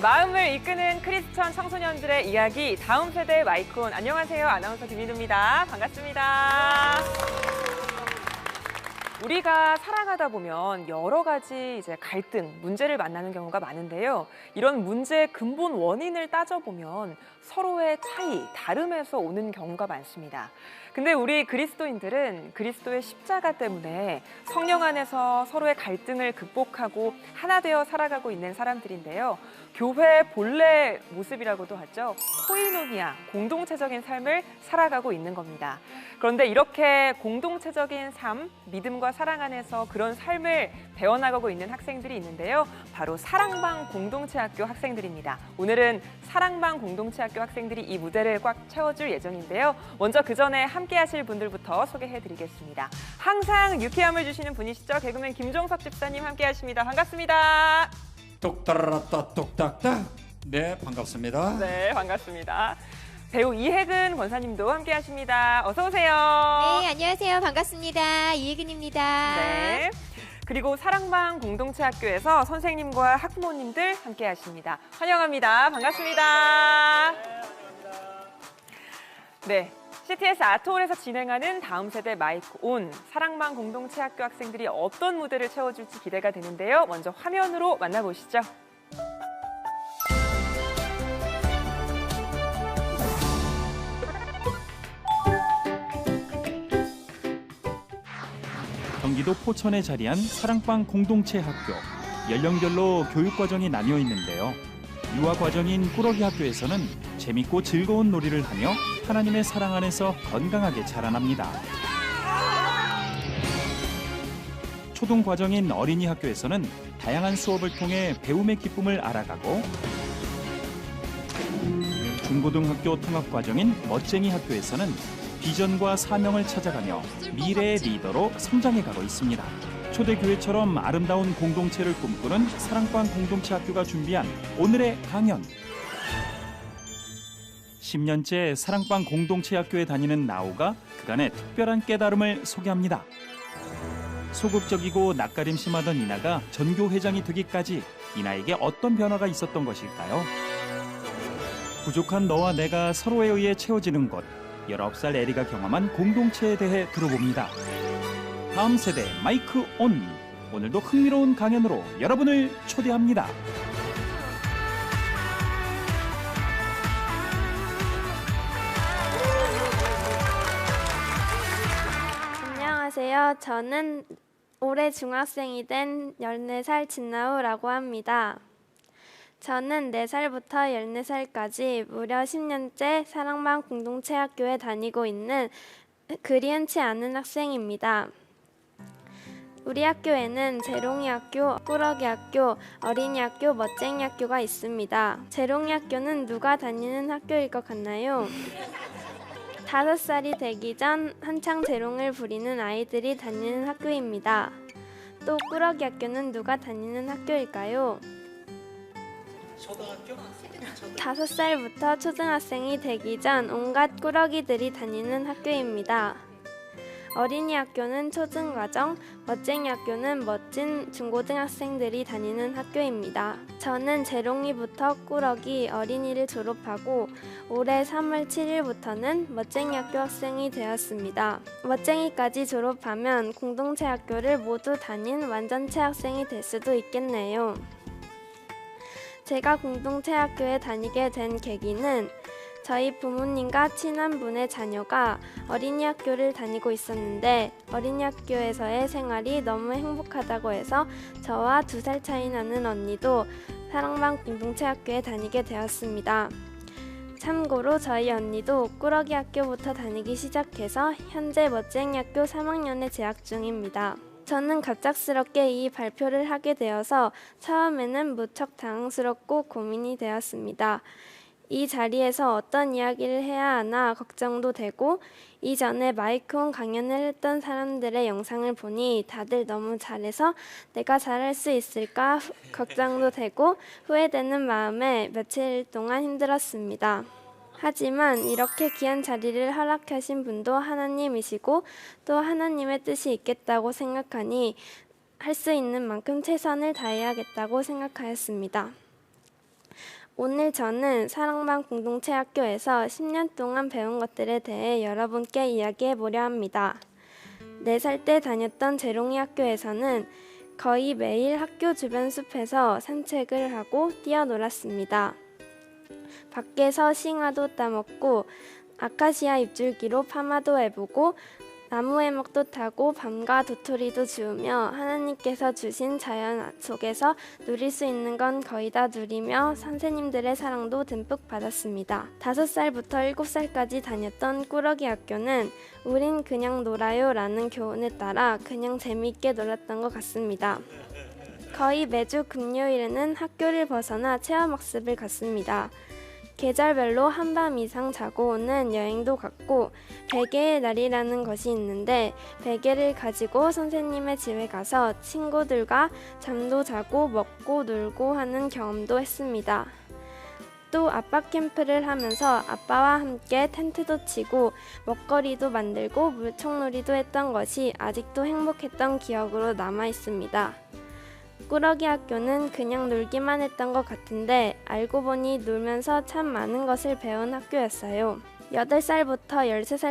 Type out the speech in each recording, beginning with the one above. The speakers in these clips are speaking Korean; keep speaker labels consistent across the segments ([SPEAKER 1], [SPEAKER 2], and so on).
[SPEAKER 1] 마음을 이끄는 크리스천 청소년들의 이야기, 다음 세대 마이크온. 안녕하세요. 아나운서 김민우입니다. 반갑습니다. 우리가 살아가다 보면 여러 가지 갈등, 문제를 만나는 경우가 많은데요. 이런 문제의 근본 원인을 따져보면 서로의 차이, 다름에서 오는 경우가 많습니다. 근데 우리 그리스도인들은 그리스도의 십자가 때문에 성령 안에서 서로의 갈등을 극복하고 하나 되어 살아가고 있는 사람들인데요. 교회의 본래 모습이라고도 하죠. 코이노니아, 공동체적인 삶을 살아가고 있는 겁니다. 그런데 이렇게 공동체적인 삶, 믿음과 사랑 안에서 그런 삶을 배워나가고 있는 학생들이 있는데요. 바로 사랑방 공동체학교 학생들입니다. 오늘은 사랑방 공동체학교 학생들이 이 무대를 꽉 채워줄 예정인데요. 먼저 그 전에 함께 하실 분들부터 소개해드리겠습니다. 항상 유쾌함을 주시는 분이시죠. 개그맨 김종석 집사님 함께 하십니다. 반갑습니다.
[SPEAKER 2] 똑따라따 똑딱딱. 네, 반갑습니다.
[SPEAKER 1] 네, 반갑습니다. 배우 이혜근 권사님도 함께 하십니다. 어서 오세요.
[SPEAKER 3] 네, 안녕하세요. 반갑습니다. 이혜근입니다.
[SPEAKER 1] 네. 그리고 사랑방 공동체학교에서 선생님과 학부모님들 함께 하십니다. 환영합니다. 반갑습니다. 네. CTS 아트홀에서 진행하는 다음 세대 마이크 온, 사랑방 공동체학교 학생들이 어떤 무대를 채워줄지 기대가 되는데요. 먼저 화면으로 만나보시죠.
[SPEAKER 4] 경기도 포천에 자리한 사랑방 공동체 학교. 연령별로 교육과정이 나뉘어 있는데요. 유아과정인 꾸러기 학교에서는 재밌고 즐거운 놀이를 하며 하나님의 사랑 안에서 건강하게 자라납니다. 초등과정인 어린이 학교에서는 다양한 수업을 통해 배움의 기쁨을 알아가고, 중고등학교 통합과정인 멋쟁이 학교에서는 비전과 사명을 찾아가며 미래의 리더로 성장해가고 있습니다. 초대교회처럼 아름다운 공동체를 꿈꾸는 사랑방 공동체학교가 준비한 오늘의 강연. 10년째 사랑방 공동체학교에 다니는 나우가 그간의 특별한 깨달음을 소개합니다. 소극적이고 낯가림 심하던 이나가 전교회장이 되기까지 이나에게 어떤 변화가 있었던 것일까요? 부족한 너와 내가 서로에 의해 채워지는 것. 19살 에리가 경험한 공동체에 대해 들어봅니다. 다음 세대 마이크 온. 오늘도 흥미로운 강연으로 여러분을 초대합니다.
[SPEAKER 5] 안녕하세요. 저는 올해 중학생이 된 14살 진나우라고 합니다. 저는 4살부터 14살까지 무려 10년째 사랑방 공동체학교에 다니고 있는 그리 흔치 않은 학생입니다. 우리 학교에는 재롱이 학교, 꾸러기 학교, 어린이 학교, 멋쟁이 학교가 있습니다. 재롱이 학교는 누가 다니는 학교일 것 같나요? 5살이 되기 전 한창 재롱을 부리는 아이들이 다니는 학교입니다. 또 꾸러기 학교는 누가 다니는 학교일까요? 5살부터 초등학생이 되기 전 온갖 꾸러기들이 다니는 학교입니다. 어린이 학교는 초중과정, 멋쟁이 학교는 멋진 중고등학생들이 다니는 학교입니다. 저는 재롱이부터 꾸러기, 어린이를 졸업하고 올해 3월 7일부터는 멋쟁이 학교 학생이 되었습니다. 멋쟁이까지 졸업하면 공동체 학교를 모두 다닌 완전체 학생이 될 수도 있겠네요. 제가 공동체 학교에 다니게 된 계기는 저희 부모님과 친한 분의 자녀가 어린이 학교를 다니고 있었는데 어린이 학교에서의 생활이 너무 행복하다고 해서 저와 2살 차이 나는 언니도 사랑방 공동체 학교에 다니게 되었습니다. 참고로 저희 언니도 꾸러기 학교부터 다니기 시작해서 현재 멋쟁이 학교 3학년에 재학 중입니다. 저는 갑작스럽게 이 발표를 하게 되어서 처음에는 무척 당황스럽고 고민이 되었습니다. 이 자리에서 어떤 이야기를 해야 하나 걱정도 되고 이전에 마이크온 강연을 했던 사람들의 영상을 보니 다들 너무 잘해서 내가 잘할 수 있을까 걱정도 되고 후회되는 마음에 며칠 동안 힘들었습니다. 하지만 이렇게 귀한 자리를 허락하신 분도 하나님이시고 또 하나님의 뜻이 있겠다고 생각하니 할 수 있는 만큼 최선을 다해야겠다고 생각하였습니다. 오늘 저는 사랑방 공동체 학교에서 10년 동안 배운 것들에 대해 여러분께 이야기해 보려 합니다. 4살 때 다녔던 재롱이 학교에서는 거의 매일 학교 주변 숲에서 산책을 하고 뛰어놀았습니다. 밖에서 싱아도 따먹고 아카시아 잎줄기로 파마도 해보고 나무 해먹도 타고 밤과 도토리도 주우며 하나님께서 주신 자연 속에서 누릴 수 있는 건 거의 다 누리며 선생님들의 사랑도 듬뿍 받았습니다. 5살부터 7살까지 다녔던 꾸러기 학교는 우린 그냥 놀아요 라는 교훈에 따라 그냥 재미있게 놀았던 것 같습니다. 거의 매주 금요일에는 학교를 벗어나 체험학습을 갔습니다. 계절별로 한밤 이상 자고 오는 여행도 갔고 베개의 날이라는 것이 있는데 베개를 가지고 선생님의 집에 가서 친구들과 잠도 자고 먹고 놀고 하는 경험도 했습니다. 또 아빠 캠프를 하면서 아빠와 함께 텐트도 치고 먹거리도 만들고 물총놀이도 했던 것이 아직도 행복했던 기억으로 남아 있습니다. 꾸러기 학교는 그냥 놀기만 했던 것 같은데 알고 보니 놀면서 참 많은 것을 배운 학교였어요. 8살부터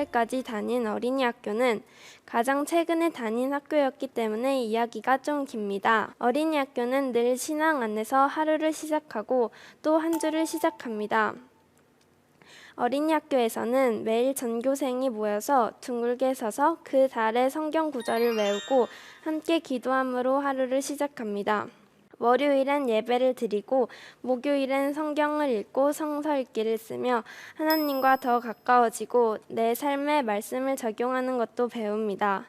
[SPEAKER 5] 13살까지 다닌 어린이 학교는 가장 최근에 다닌 학교였기 때문에 이야기가 좀 깁니다. 어린이 학교는 늘 신앙 안에서 하루를 시작하고 또 한 주를 시작합니다. 어린이 학교에서는 매일 전교생이 모여서 둥글게 서서 그 달의 성경 구절을 외우고 함께 기도함으로 하루를 시작합니다. 월요일엔 예배를 드리고 목요일엔 성경을 읽고 성서 읽기를 쓰며 하나님과 더 가까워지고 내 삶에 말씀을 적용하는 것도 배웁니다.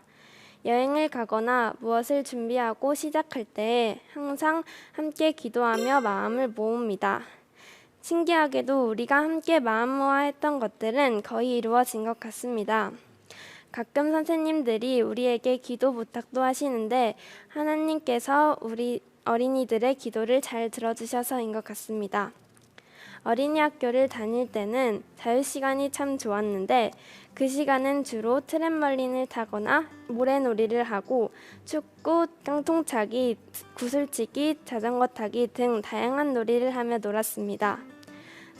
[SPEAKER 5] 여행을 가거나 무엇을 준비하고 시작할 때 항상 함께 기도하며 마음을 모읍니다. 신기하게도 우리가 함께 마음 모아 했던 것들은 거의 이루어진 것 같습니다. 가끔 선생님들이 우리에게 기도 부탁도 하시는데 하나님께서 우리 어린이들의 기도를 잘 들어주셔서인 것 같습니다. 어린이 학교를 다닐 때는 자유시간이 참 좋았는데 그 시간은 주로 트램펄린을 타거나 모래놀이를 하고 축구, 깡통차기, 구슬치기, 자전거 타기 등 다양한 놀이를 하며 놀았습니다.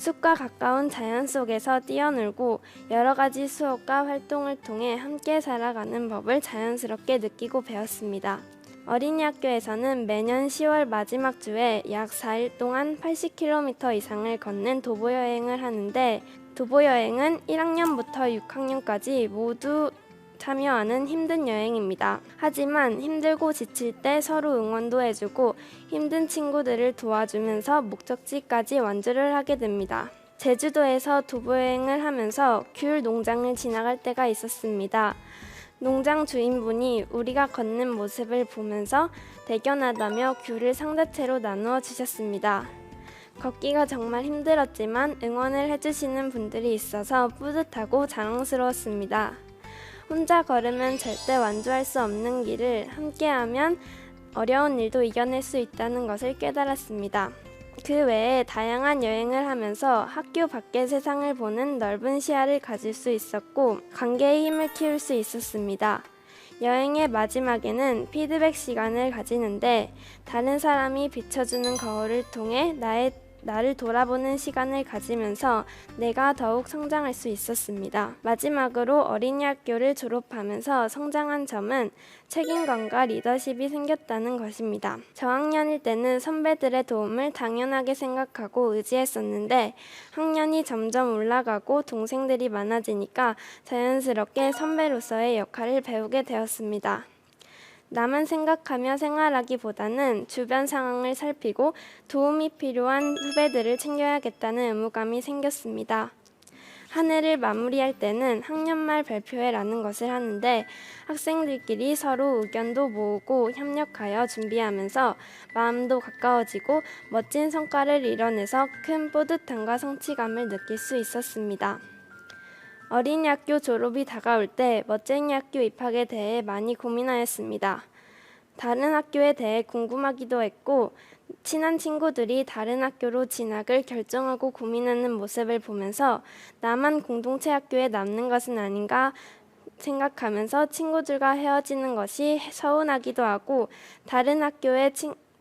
[SPEAKER 5] 숲과 가까운 자연 속에서 뛰어놀고 여러 가지 수업과 활동을 통해 함께 살아가는 법을 자연스럽게 느끼고 배웠습니다. 어린이 학교에서는 매년 10월 마지막 주에 약 4일 동안 80km 이상을 걷는 도보여행을 하는데 도보여행은 1학년부터 6학년까지 모두 참여하는 힘든 여행입니다. 하지만 힘들고 지칠 때 서로 응원도 해주고 힘든 친구들을 도와주면서 목적지까지 완주를 하게 됩니다. 제주도에서 도보여행을 하면서 귤 농장을 지나갈 때가 있었습니다. 농장 주인분이 우리가 걷는 모습을 보면서 대견하다며 귤을 상자채로 나누어 주셨습니다. 걷기가 정말 힘들었지만 응원을 해주시는 분들이 있어서 뿌듯하고 자랑스러웠습니다. 혼자 걸으면 절대 완주할 수 없는 길을 함께하면 어려운 일도 이겨낼 수 있다는 것을 깨달았습니다. 그 외에 다양한 여행을 하면서 학교 밖의 세상을 보는 넓은 시야를 가질 수 있었고 관계의 힘을 키울 수 있었습니다. 여행의 마지막에는 피드백 시간을 가지는데 다른 사람이 비춰주는 거울을 통해 나를 돌아보는 시간을 가지면서 내가 더욱 성장할 수 있었습니다. 마지막으로 어린이 학교를 졸업하면서 성장한 점은 책임감과 리더십이 생겼다는 것입니다. 저학년일 때는 선배들의 도움을 당연하게 생각하고 의지했었는데 학년이 점점 올라가고 동생들이 많아지니까 자연스럽게 선배로서의 역할을 배우게 되었습니다. 나만 생각하며 생활하기보다는 주변 상황을 살피고 도움이 필요한 후배들을 챙겨야겠다는 의무감이 생겼습니다. 한 해를 마무리할 때는 학년말 발표회라는 것을 하는데 학생들끼리 서로 의견도 모으고 협력하여 준비하면서 마음도 가까워지고 멋진 성과를 이뤄내서 큰 뿌듯함과 성취감을 느낄 수 있었습니다. 어린이 학교 졸업이 다가올 때 멋쟁이 학교 입학에 대해 많이 고민하였습니다. 다른 학교에 대해 궁금하기도 했고 친한 친구들이 다른 학교로 진학을 결정하고 고민하는 모습을 보면서 나만 공동체 학교에 남는 것은 아닌가 생각하면서 친구들과 헤어지는 것이 서운하기도 하고 다른 학교에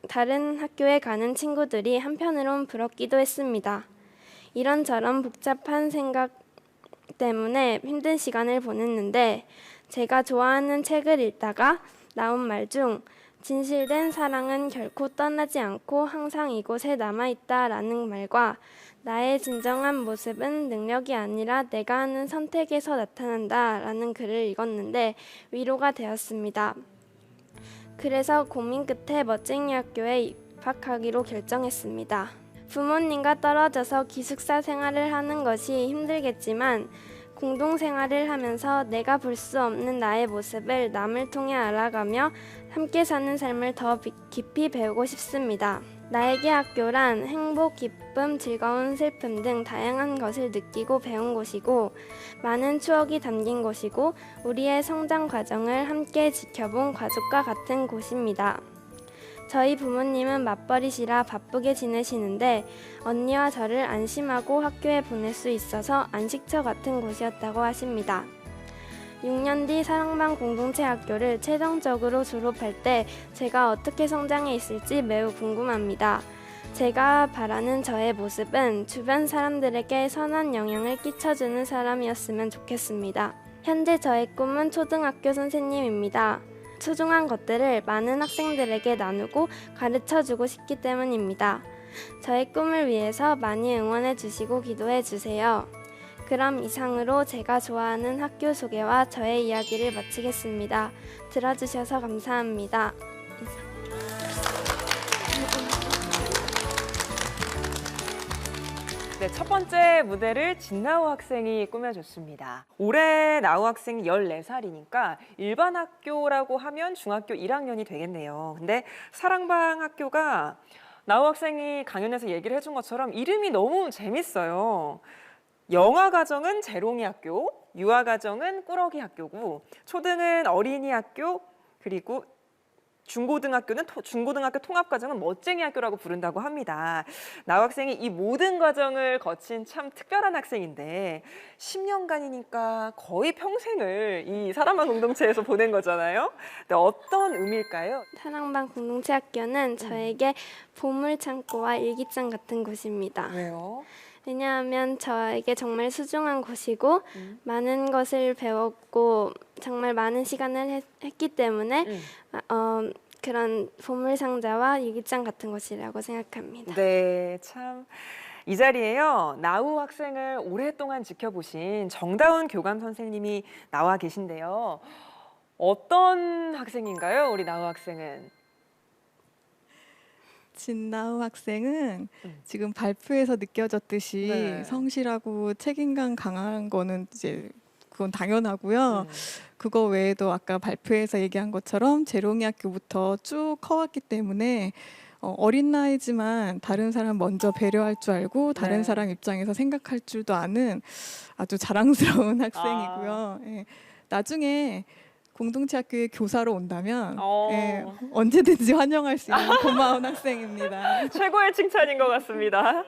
[SPEAKER 5] 다른 학교에 가는 친구들이 한편으론 부럽기도 했습니다. 이런저런 복잡한 생각 때문에 힘든 시간을 보냈는데 제가 좋아하는 책을 읽다가 나온 말 중 진실된 사랑은 결코 떠나지 않고 항상 이곳에 남아있다라는 말과 나의 진정한 모습은 능력이 아니라 내가 하는 선택에서 나타난다라는 글을 읽었는데 위로가 되었습니다. 그래서 고민 끝에 멋쟁이 학교에 입학하기로 결정했습니다. 부모님과 떨어져서 기숙사 생활을 하는 것이 힘들겠지만 공동생활을 하면서 내가 볼 수 없는 나의 모습을 남을 통해 알아가며 함께 사는 삶을 더 깊이 배우고 싶습니다. 나에게 학교란 행복, 기쁨, 즐거움, 슬픔 등 다양한 것을 느끼고 배운 곳이고 많은 추억이 담긴 곳이고 우리의 성장 과정을 함께 지켜본 가족과 같은 곳입니다. 저희 부모님은 맞벌이시라 바쁘게 지내시는데 언니와 저를 안심하고 학교에 보낼 수 있어서 안식처 같은 곳이었다고 하십니다. 6년 뒤 사랑방 공동체 학교를 최종적으로 졸업할 때 제가 어떻게 성장해 있을지 매우 궁금합니다. 제가 바라는 저의 모습은 주변 사람들에게 선한 영향을 끼쳐주는 사람이었으면 좋겠습니다. 현재 저의 꿈은 초등학교 선생님입니다. 소중한 것들을 많은 학생들에게 나누고 가르쳐주고 싶기 때문입니다. 저의 꿈을 위해서 많이 응원해 주시고 기도해 주세요. 그럼 이상으로 제가 좋아하는 학교 소개와 저의 이야기를 마치겠습니다. 들어주셔서 감사합니다.
[SPEAKER 1] 네, 첫 번째 무대를 진나우 학생이 꾸며줬습니다. 올해 나우 학생이 14살이니까 일반 학교라고 하면 중학교 1학년이 되겠네요. 근데 사랑방 학교가 나우 학생이 강연에서 얘기를 해준 것처럼 이름이 너무 재밌어요. 영아가정은 재롱이 학교, 유아가정은 꾸러기 학교고 초등은 어린이 학교, 그리고 중고등학교 통합과정은 멋쟁이 학교라고 부른다고 합니다. 나우 학생이 이 모든 과정을 거친 참 특별한 학생인데 10년간이니까 거의 평생을 이 사랑방 공동체에서 보낸 거잖아요. 근데 어떤 의미일까요?
[SPEAKER 5] 사랑방 공동체 학교는 저에게 보물창고와 일기장 같은 곳입니다.
[SPEAKER 1] 왜요?
[SPEAKER 5] 왜냐하면 저에게 정말 소중한 곳이고 많은 것을 배웠고 정말 많은 시간을 했기 때문에 그런 보물상자와 일기장 같은 곳이라고 생각합니다.
[SPEAKER 1] 네, 참. 이 자리에요. 나우 학생을 오랫동안 지켜보신 정다운 교감 선생님이 나와 계신데요. 어떤 학생인가요, 우리 나우 학생은?
[SPEAKER 6] 진나우 학생은 지금 발표에서 느껴졌듯이
[SPEAKER 1] 네.
[SPEAKER 6] 성실하고 책임감 강한 거는 이제 그건 당연하고요. 그거 외에도 아까 발표에서 얘기한 것처럼 재롱이 학교부터 쭉 커왔기 때문에 어린 나이지만 다른 사람 먼저 배려할 줄 알고 다른
[SPEAKER 1] 네.
[SPEAKER 6] 사람 입장에서 생각할 줄도 아는 아주 자랑스러운 학생이고요. 예. 나중에 공동체 학교에 교사로 온다면 예, 언제든지 환영할 수 있는 고마운 학생입니다.
[SPEAKER 1] 최고의 칭찬인 것 같습니다.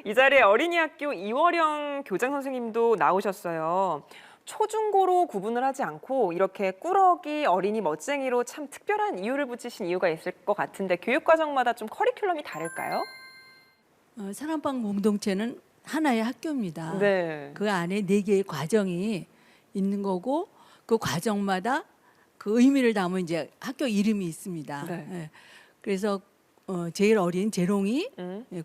[SPEAKER 1] 이 자리에 어린이 학교 이월영 교장 선생님도 나오셨어요. 초중고로 구분을 하지 않고 이렇게 꾸러기, 어린이, 멋쟁이로 참 특별한 이유를 붙이신 이유가 있을 것 같은데 교육과정마다 좀 커리큘럼이 다를까요?
[SPEAKER 7] 사랑방 공동체는 하나의 학교입니다.
[SPEAKER 1] 네.
[SPEAKER 7] 그 안에 4개의 과정이 있는 거고 그 과정마다 그 의미를 담은 이제 학교 이름이 있습니다.
[SPEAKER 1] 네.
[SPEAKER 7] 예. 그래서 제일 어린 재롱이,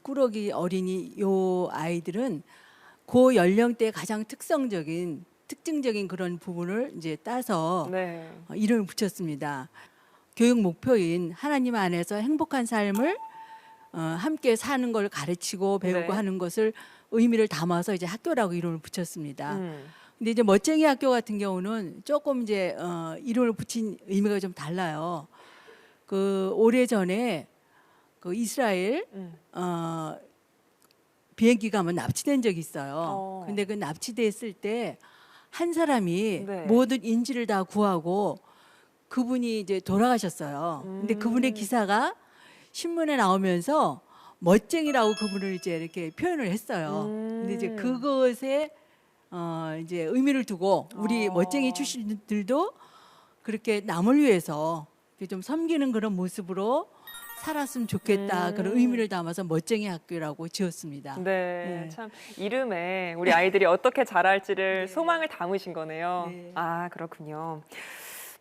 [SPEAKER 7] 꾸러기 어린이 요 아이들은 그 연령대에 가장 특징적인 그런 부분을 이제 따서
[SPEAKER 1] 네.
[SPEAKER 7] 이름을 붙였습니다. 교육 목표인 하나님 안에서 행복한 삶을 함께 사는 걸 가르치고 배우고
[SPEAKER 1] 네.
[SPEAKER 7] 하는 것을 의미를 담아서 이제 학교라고 이름을 붙였습니다. 근데 이제 멋쟁이 학교 같은 경우는 조금 이제 이름을 붙인 의미가 좀 달라요. 그 오래전에 그 이스라엘 비행기가 한번 납치된 적이 있어요. 근데 그 납치됐을 때 한 사람이
[SPEAKER 1] 네.
[SPEAKER 7] 모든 인질을 다 구하고 그분이 이제 돌아가셨어요. 근데 그분의 기사가 신문에 나오면서 멋쟁이라고 그분을 이제 이렇게 표현을 했어요. 근데 이제 그것에 이제 의미를 두고 우리 멋쟁이 출신들도 그렇게 남을 위해서 이렇게 좀 섬기는 그런 모습으로 살았으면 좋겠다 그런 의미를 담아서 멋쟁이 학교라고 지었습니다.
[SPEAKER 1] 네,
[SPEAKER 7] 네.
[SPEAKER 1] 참 이름에 우리 아이들이 어떻게 자랄지를
[SPEAKER 7] 네.
[SPEAKER 1] 소망을 담으신 거네요.
[SPEAKER 7] 네.
[SPEAKER 1] 아, 그렇군요.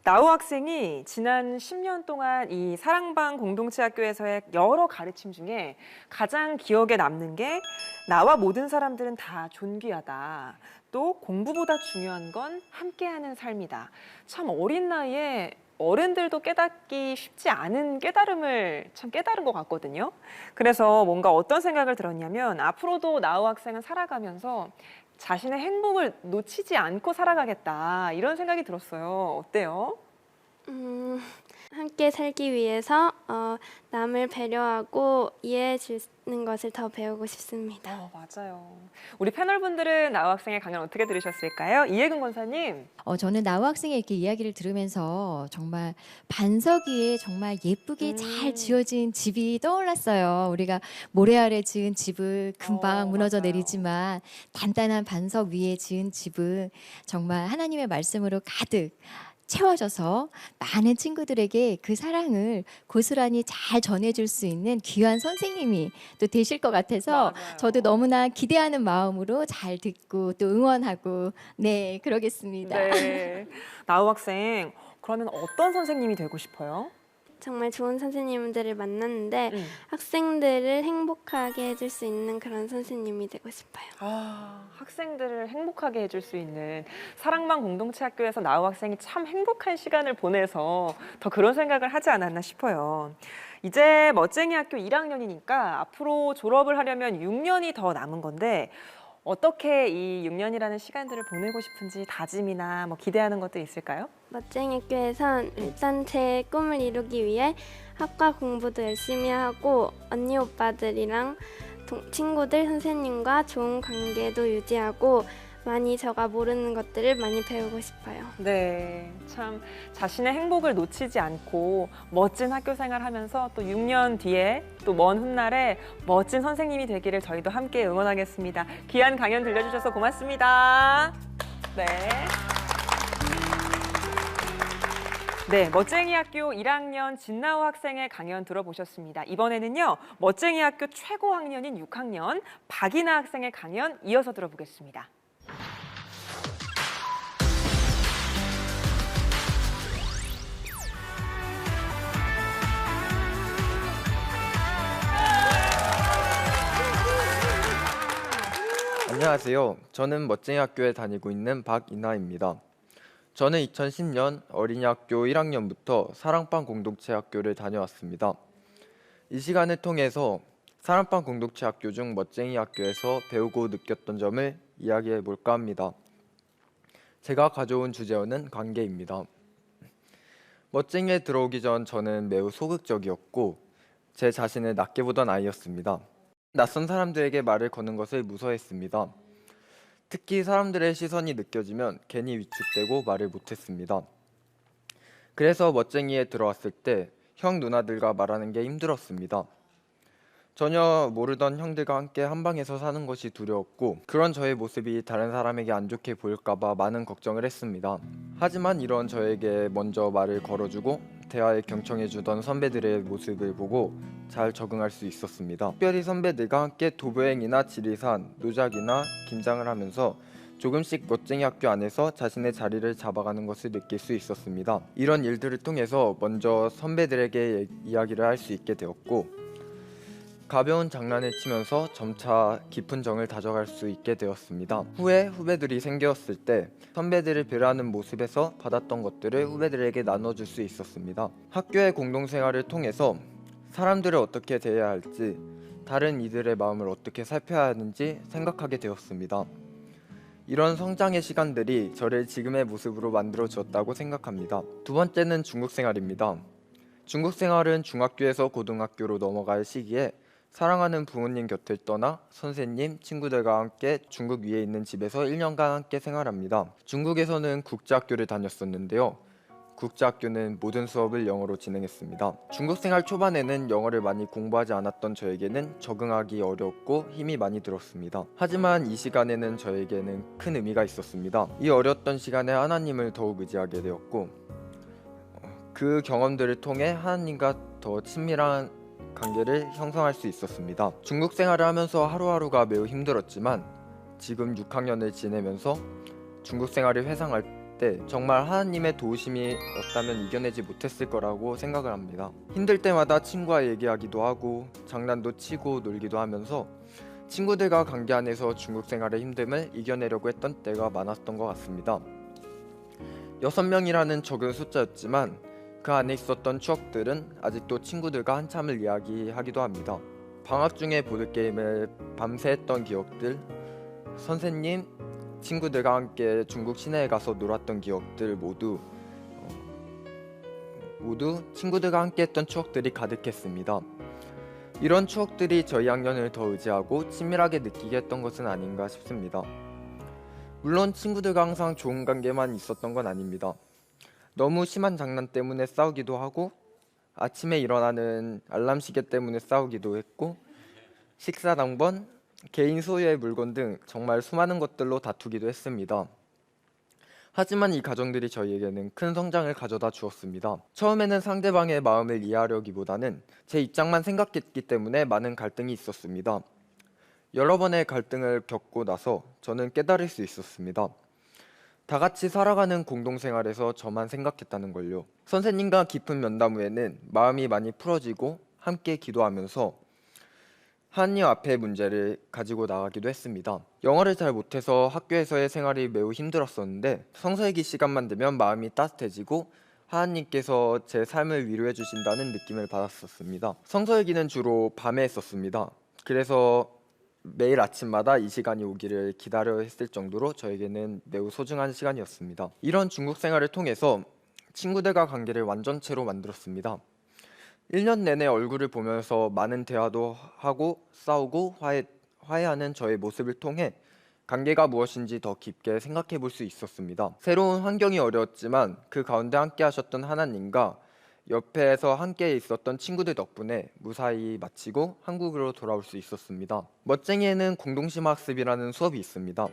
[SPEAKER 1] 나우 학생이 지난 10년 동안 이 사랑방 공동체 학교에서의 여러 가르침 중에 가장 기억에 남는 게 나와 모든 사람들은 다 존귀하다. 또 공부보다 중요한 건 함께하는 삶이다. 참 어린 나이에 어른들도 깨닫기 쉽지 않은 깨달음을 참 깨달은 것 같거든요. 그래서 뭔가 어떤 생각을 들었냐면 앞으로도 나우 학생은 살아가면서 자신의 행복을 놓치지 않고 살아가겠다 이런 생각이 들었어요. 어때요?
[SPEAKER 5] 함께 살기 위해서 남을 배려하고 이해해 주는 것을 더 배우고 싶습니다.
[SPEAKER 1] 맞아요. 우리 패널분들은 나우 학생의 강연 어떻게 들으셨을까요? 이혜근 권사님.
[SPEAKER 3] 저는 나우 학생의 이렇게 이야기를 들으면서 정말 반석 위에 정말 예쁘게 잘 지어진 집이 떠올랐어요. 우리가 모래 아래 지은 집을 금방 무너져
[SPEAKER 1] 맞아요.
[SPEAKER 3] 내리지만 단단한 반석 위에 지은 집은 정말 하나님의 말씀으로 가득 채워져서 많은 친구들에게 그 사랑을 고스란히 잘 전해줄 수 있는 귀한 선생님이 또 되실 것 같아서
[SPEAKER 1] 맞아요.
[SPEAKER 3] 저도 너무나 기대하는 마음으로 잘 듣고 또 응원하고 네 그러겠습니다.
[SPEAKER 1] 네. 나우 학생, 그러면 어떤 선생님이 되고 싶어요?
[SPEAKER 5] 정말 좋은 선생님들을 만났는데 학생들을 행복하게 해줄 수 있는 그런 선생님이 되고 싶어요.
[SPEAKER 1] 학생들을 행복하게 해줄 수 있는 사랑방 공동체 학교에서 나우 학생이 참 행복한 시간을 보내서 더 그런 생각을 하지 않았나 싶어요. 이제 멋쟁이 학교 1학년이니까 앞으로 졸업을 하려면 6년이 더 남은 건데 어떻게 이 6년이라는 시간들을 보내고 싶은지 다짐이나 뭐 기대하는 것도 있을까요?
[SPEAKER 5] 멋쟁이 학교에선 일단 제 꿈을 이루기 위해 학과 공부도 열심히 하고 언니 오빠들이랑 친구들 선생님과 좋은 관계도 유지하고 많이 제가 모르는 것들을 많이 배우고 싶어요.
[SPEAKER 1] 네, 참 자신의 행복을 놓치지 않고 멋진 학교 생활하면서 또 6년 뒤에 또 먼 훗날에 멋진 선생님이 되기를 저희도 함께 응원하겠습니다. 귀한 강연 들려주셔서 고맙습니다. 네. 네, 멋쟁이 학교 1학년 진나우 학생의 강연 들어보셨습니다. 이번에는요, 멋쟁이 학교 최고 학년인 6학년 박이나 학생의 강연 이어서 들어보겠습니다.
[SPEAKER 8] 안녕하세요. 저는 멋쟁이 학교에 다니고 있는 박이나입니다. 저는 2010년 어린이 학교 1학년부터 사랑방 공동체 학교를 다녀왔습니다. 이 시간을 통해서 사랑방 공동체 학교 중 멋쟁이 학교에서 배우고 느꼈던 점을 이야기해 볼까 합니다. 제가 가져온 주제어는 관계입니다. 멋쟁이에 들어오기 전 저는 매우 소극적이었고 제 자신을 낮게 보던 아이였습니다. 낯선 사람들에게 말을 거는 것을 무서워했습니다. 특히 사람들의 시선이 느껴지면 괜히 위축되고 말을 못했습니다. 그래서 멋쟁이에 들어왔을 때 형 누나들과 말하는 게 힘들었습니다. 전혀 모르던 형들과 함께 한 방에서 사는 것이 두려웠고 그런 저의 모습이 다른 사람에게 안 좋게 보일까봐 많은 걱정을 했습니다. 하지만 이런 저에게 먼저 말을 걸어주고 대화에 경청해주던 선배들의 모습을 보고 잘 적응할 수 있었습니다. 특별히 선배들과 함께 도보행이나 지리산, 노작이나 김장을 하면서 조금씩 멋쟁이 학교 안에서 자신의 자리를 잡아가는 것을 느낄 수 있었습니다. 이런 일들을 통해서 먼저 선배들에게 이야기를 할 수 있게 되었고 가벼운 장난을 치면서 점차 깊은 정을 다져갈 수 있게 되었습니다. 후에 후배들이 생겼을 때 선배들을 배려하는 모습에서 받았던 것들을 후배들에게 나눠줄 수 있었습니다. 학교의 공동생활을 통해서 사람들을 어떻게 대해야 할지, 다른 이들의 마음을 어떻게 살펴야 하는지 생각하게 되었습니다. 이런 성장의 시간들이 저를 지금의 모습으로 만들어 주었다고 생각합니다. 두 번째는 중국 생활입니다. 중국 생활은 중학교에서 고등학교로 넘어갈 시기에 사랑하는 부모님 곁을 떠나 선생님, 친구들과 함께 중국 위에 있는 집에서 1년간 함께 생활합니다. 중국에서는 국제학교를 다녔었는데요. 국제학교는 모든 수업을 영어로 진행했습니다. 중국 생활 초반에는 영어를 많이 공부하지 않았던 저에게는 적응하기 어렵고 힘이 많이 들었습니다. 하지만 이 시간에는 저에게는 큰 의미가 있었습니다. 이 어려웠던 시간에 하나님을 더욱 의지하게 되었고 그 경험들을 통해 하나님과 더 친밀한 관계를 형성할 수 있었습니다. 중국 생활을 하면서 하루하루가 매우 힘들었지만 지금 6학년을 지내면서 중국 생활을 회상할 때 정말 하나님의 도우심이 없다면 이겨내지 못했을 거라고 생각을 합니다. 힘들 때마다 친구와 얘기하기도 하고 장난도 치고 놀기도 하면서 친구들과 관계 안에서 중국 생활의 힘듦을 이겨내려고 했던 때가 많았던 것 같습니다. 6명이라는 적은 숫자였지만 그 안에 있었던 추억들은 아직도 친구들과 한참을 이야기하기도 합니다. 방학 중에 보드게임을 밤새 했던 기억들, 선생님, 친구들과 함께 중국 시내에 가서 놀았던 기억들 모두 친구들과 함께 했던 추억들이 가득했습니다. 이런 추억들이 저희 학년을 더 의지하고 친밀하게 느끼게 했던 것은 아닌가 싶습니다. 물론 친구들과 항상 좋은 관계만 있었던 건 아닙니다. 너무 심한 장난 때문에 싸우기도 하고 아침에 일어나는 알람 시계 때문에 싸우기도 했고 식사 당번, 개인 소유의 물건 등 정말 수많은 것들로 다투기도 했습니다. 하지만 이 가정들이 저희에게는 큰 성장을 가져다 주었습니다. 처음에는 상대방의 마음을 이해하려기보다는 제 입장만 생각했기 때문에 많은 갈등이 있었습니다. 여러 번의 갈등을 겪고 나서 저는 깨달을 수 있었습니다. 다 같이 살아가는 공동생활에서 저만 생각했다는 걸요. 선생님과 깊은 면담 후에는 마음이 많이 풀어지고 함께 기도하면서 하나님 앞에 문제를 가지고 나가기도 했습니다. 영어를 잘 못해서 학교에서의 생활이 매우 힘들었었는데 성서일기 시간만 되면 마음이 따뜻해지고 하나님께서 제 삶을 위로해 주신다는 느낌을 받았었습니다. 성서일기는 주로 밤에 했었습니다. 그래서 매일 아침마다 이 시간이 오기를 기다려 했을 정도로 저에게는 매우 소중한 시간이었습니다. 이런 중국 생활을 통해서 친구들과 관계를 완전체로 만들었습니다. 1년 내내 얼굴을 보면서 많은 대화도 하고 싸우고 화해하는 저의 모습을 통해 관계가 무엇인지 더 깊게 생각해 볼 수 있었습니다. 새로운 환경이 어려웠지만 그 가운데 함께 하셨던 하나님과 옆에서 함께 있었던 친구들 덕분에 무사히 마치고 한국으로 돌아올 수 있었습니다. 멋쟁이에는 공동심화학습이라는 수업이 있습니다.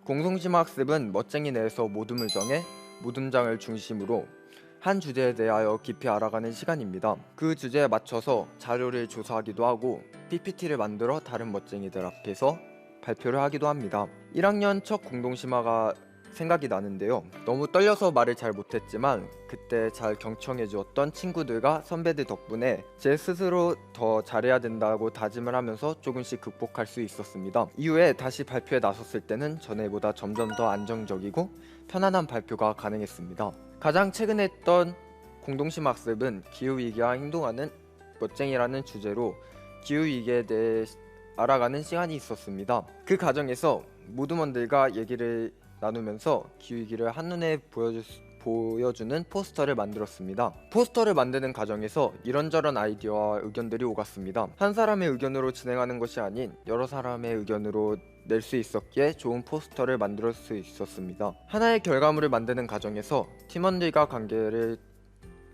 [SPEAKER 8] 공동심화학습은 멋쟁이 내에서 모둠을 정해 모둠장을 중심으로 한 주제에 대하여 깊이 알아가는 시간입니다. 그 주제에 맞춰서 자료를 조사하기도 하고 PPT를 만들어 다른 멋쟁이들 앞에서 발표를 하기도 합니다. 1학년 첫 공동심화가 생각이 나는데요. 너무 떨려서 말을 잘 못했지만 그때 잘 경청해 주었던 친구들과 선배들 덕분에 제 스스로 더 잘해야 된다고 다짐을 하면서 조금씩 극복할 수 있었습니다. 이후에 다시 발표에 나섰을 때는 전에보다 점점 더 안정적이고 편안한 발표가 가능했습니다. 가장 최근에 했던 공동심학습은 기후위기와 행동하는 멋쟁이라는 주제로 기후위기에 대해 알아가는 시간이 있었습니다. 그 과정에서 모두먼들과 얘기를 나누면서 기후위기를 한눈에 보여주는 포스터를 만들었습니다. 포스터를 만드는 과정에서 이런저런 아이디어와 의견들이 오갔습니다. 한 사람의 의견으로 진행하는 것이 아닌 여러 사람의 의견으로 낼 수 있었기에 좋은 포스터를 만들 수 있었습니다. 하나의 결과물을 만드는 과정에서 팀원들과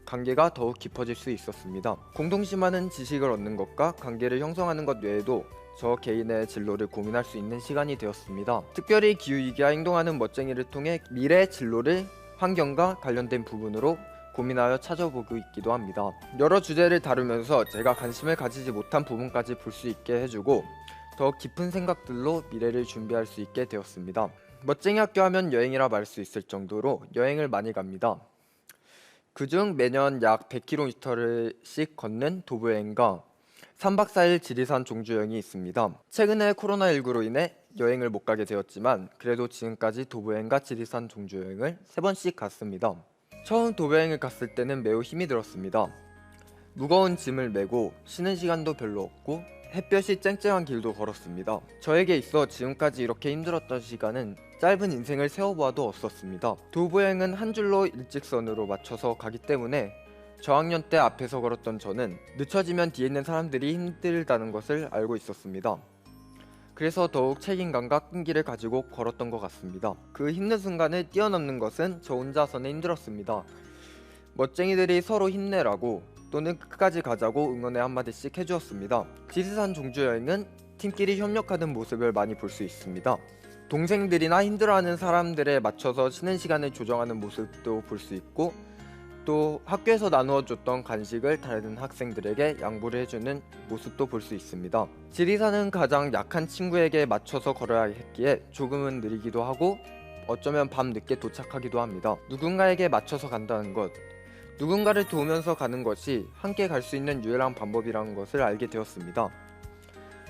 [SPEAKER 8] 관계가 더욱 깊어질 수 있었습니다. 공동심화는 지식을 얻는 것과 관계를 형성하는 것 외에도 저 개인의 진로를 고민할 수 있는 시간이 되었습니다. 특별히 기후위기와 행동하는 멋쟁이를 통해 미래 진로를 환경과 관련된 부분으로 고민하여 찾아보고 있기도 합니다. 여러 주제를 다루면서 제가 관심을 가지지 못한 부분까지 볼 수 있게 해주고 더 깊은 생각들로 미래를 준비할 수 있게 되었습니다. 멋쟁이 학교 하면 여행이라 말할 수 있을 정도로 여행을 많이 갑니다. 그중 매년 약 100km씩 걷는 도보여행과 3박 4일 지리산 종주여행이 있습니다. 최근에 코로나19로 인해 여행을 못 가게 되었지만 그래도 지금까지 도보여행과 지리산 종주여행을 3번씩 갔습니다. 처음 도보여행을 갔을 때는 매우 힘이 들었습니다. 무거운 짐을 메고 쉬는 시간도 별로 없고 햇볕이 쨍쨍한 길도 걸었습니다. 저에게 있어 지금까지 이렇게 힘들었던 시간은 짧은 인생을 세워보아도 없었습니다. 도보여행은 한 줄로 일직선으로 맞춰서 가기 때문에 저학년 때 앞에서 걸었던 저는 늦춰지면 뒤에 있는 사람들이 힘들다는 것을 알고 있었습니다. 그래서 더욱 책임감과 끈기를 가지고 걸었던 것 같습니다. 그 힘든 순간을 뛰어넘는 것은 저 혼자서는 힘들었습니다. 멋쟁이들이 서로 힘내라고 또는 끝까지 가자고 응원의 한마디씩 해주었습니다. 지리산 종주여행은 팀끼리 협력하는 모습을 많이 볼 수 있습니다. 동생들이나 힘들어하는 사람들에 맞춰서 쉬는 시간을 조정하는 모습도 볼 수 있고 또 학교에서 나누어줬던 간식을 다른 학생들에게 양보를 해주는 모습도 볼 수 있습니다. 지리산은 가장 약한 친구에게 맞춰서 걸어야 했기에 조금은 느리기도 하고 어쩌면 밤 늦게 도착하기도 합니다. 누군가에게 맞춰서 간다는 것, 누군가를 도우면서 가는 것이 함께 갈 수 있는 유일한 방법이라는 것을 알게 되었습니다.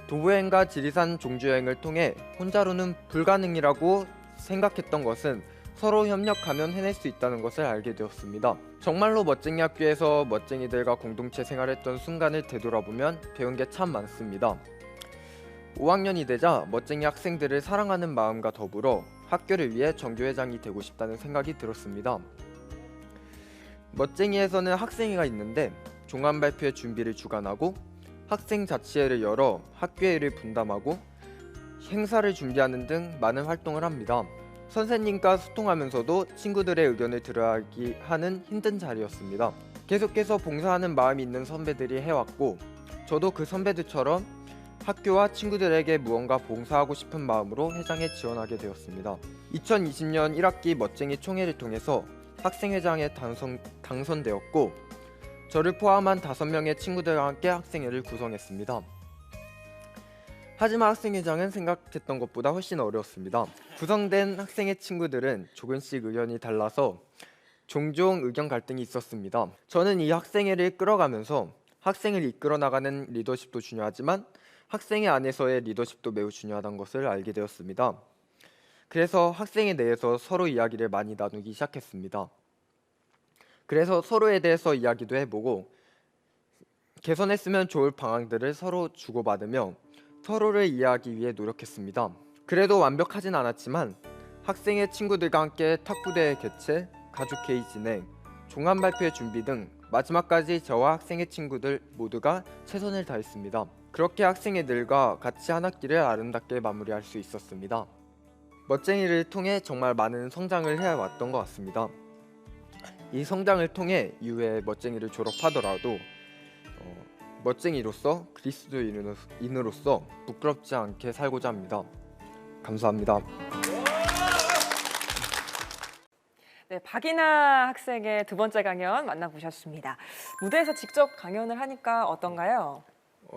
[SPEAKER 8] 도보여행과 지리산 종주여행을 통해 혼자로는 불가능이라고 생각했던 것은 서로 협력하면 해낼 수 있다는 것을 알게 되었습니다. 정말로 멋쟁이 학교에서 멋쟁이들과 공동체 생활했던 순간을 되돌아보면 배운 게 참 많습니다. 5학년이 되자 멋쟁이 학생들을 사랑하는 마음과 더불어 학교를 위해 정교회장이 되고 싶다는 생각이 들었습니다. 멋쟁이에서는 학생회가 있는데 종합 발표의 준비를 주관하고 학생 자치회를 열어 학교의 일을 분담하고 행사를 준비하는 등 많은 활동을 합니다. 선생님과 소통하면서도 친구들의 의견을 들어야 하는 힘든 자리였습니다. 계속해서 봉사하는 마음이 있는 선배들이 해왔고 저도 그 선배들처럼 학교와 친구들에게 무언가 봉사하고 싶은 마음으로 회장에 지원하게 되었습니다. 2020년 1학기 멋쟁이 총회를 통해서 학생회장에 당선되었고 저를 포함한 5명의 친구들과 함께 학생회를 구성했습니다. 하지만 학생회장은 생각했던 것보다 훨씬 어려웠습니다. 구성된 학생회 친구들은 조금씩 의견이 달라서 종종 의견 갈등이 있었습니다. 저는 이 학생회를 끌어가면서 학생을 이끌어 나가는 리더십도 중요하지만 학생회 안에서의 리더십도 매우 중요하다는 것을 알게 되었습니다. 그래서 학생회 내에서 서로 이야기를 많이 나누기 시작했습니다. 그래서 서로에 대해서 이야기도 해보고 개선했으면 좋을 방향들을 서로 주고받으며 서로를 이해하기 위해 노력했습니다. 그래도 완벽하진 않았지만 학생회 친구들과 함께 탁구대회 개최, 가족회의 진행, 종합 발표회 준비 등 마지막까지 저와 학생회 친구들 모두가 최선을 다했습니다. 그렇게 학생회들과 같이 한 학기를 아름답게 마무리할 수 있었습니다. 멋쟁이를 통해 정말 많은 성장을 해왔던 것 같습니다. 이 성장을 통해 이후에 멋쟁이를 졸업하더라도 멋쟁이로서 그리스도인으로서 부끄럽지 않게 살고자 합니다. 감사합니다.
[SPEAKER 1] 네, 박이나 학생의 두 번째 강연 만나보셨습니다. 무대에서 직접 강연을 하니까 어떤가요?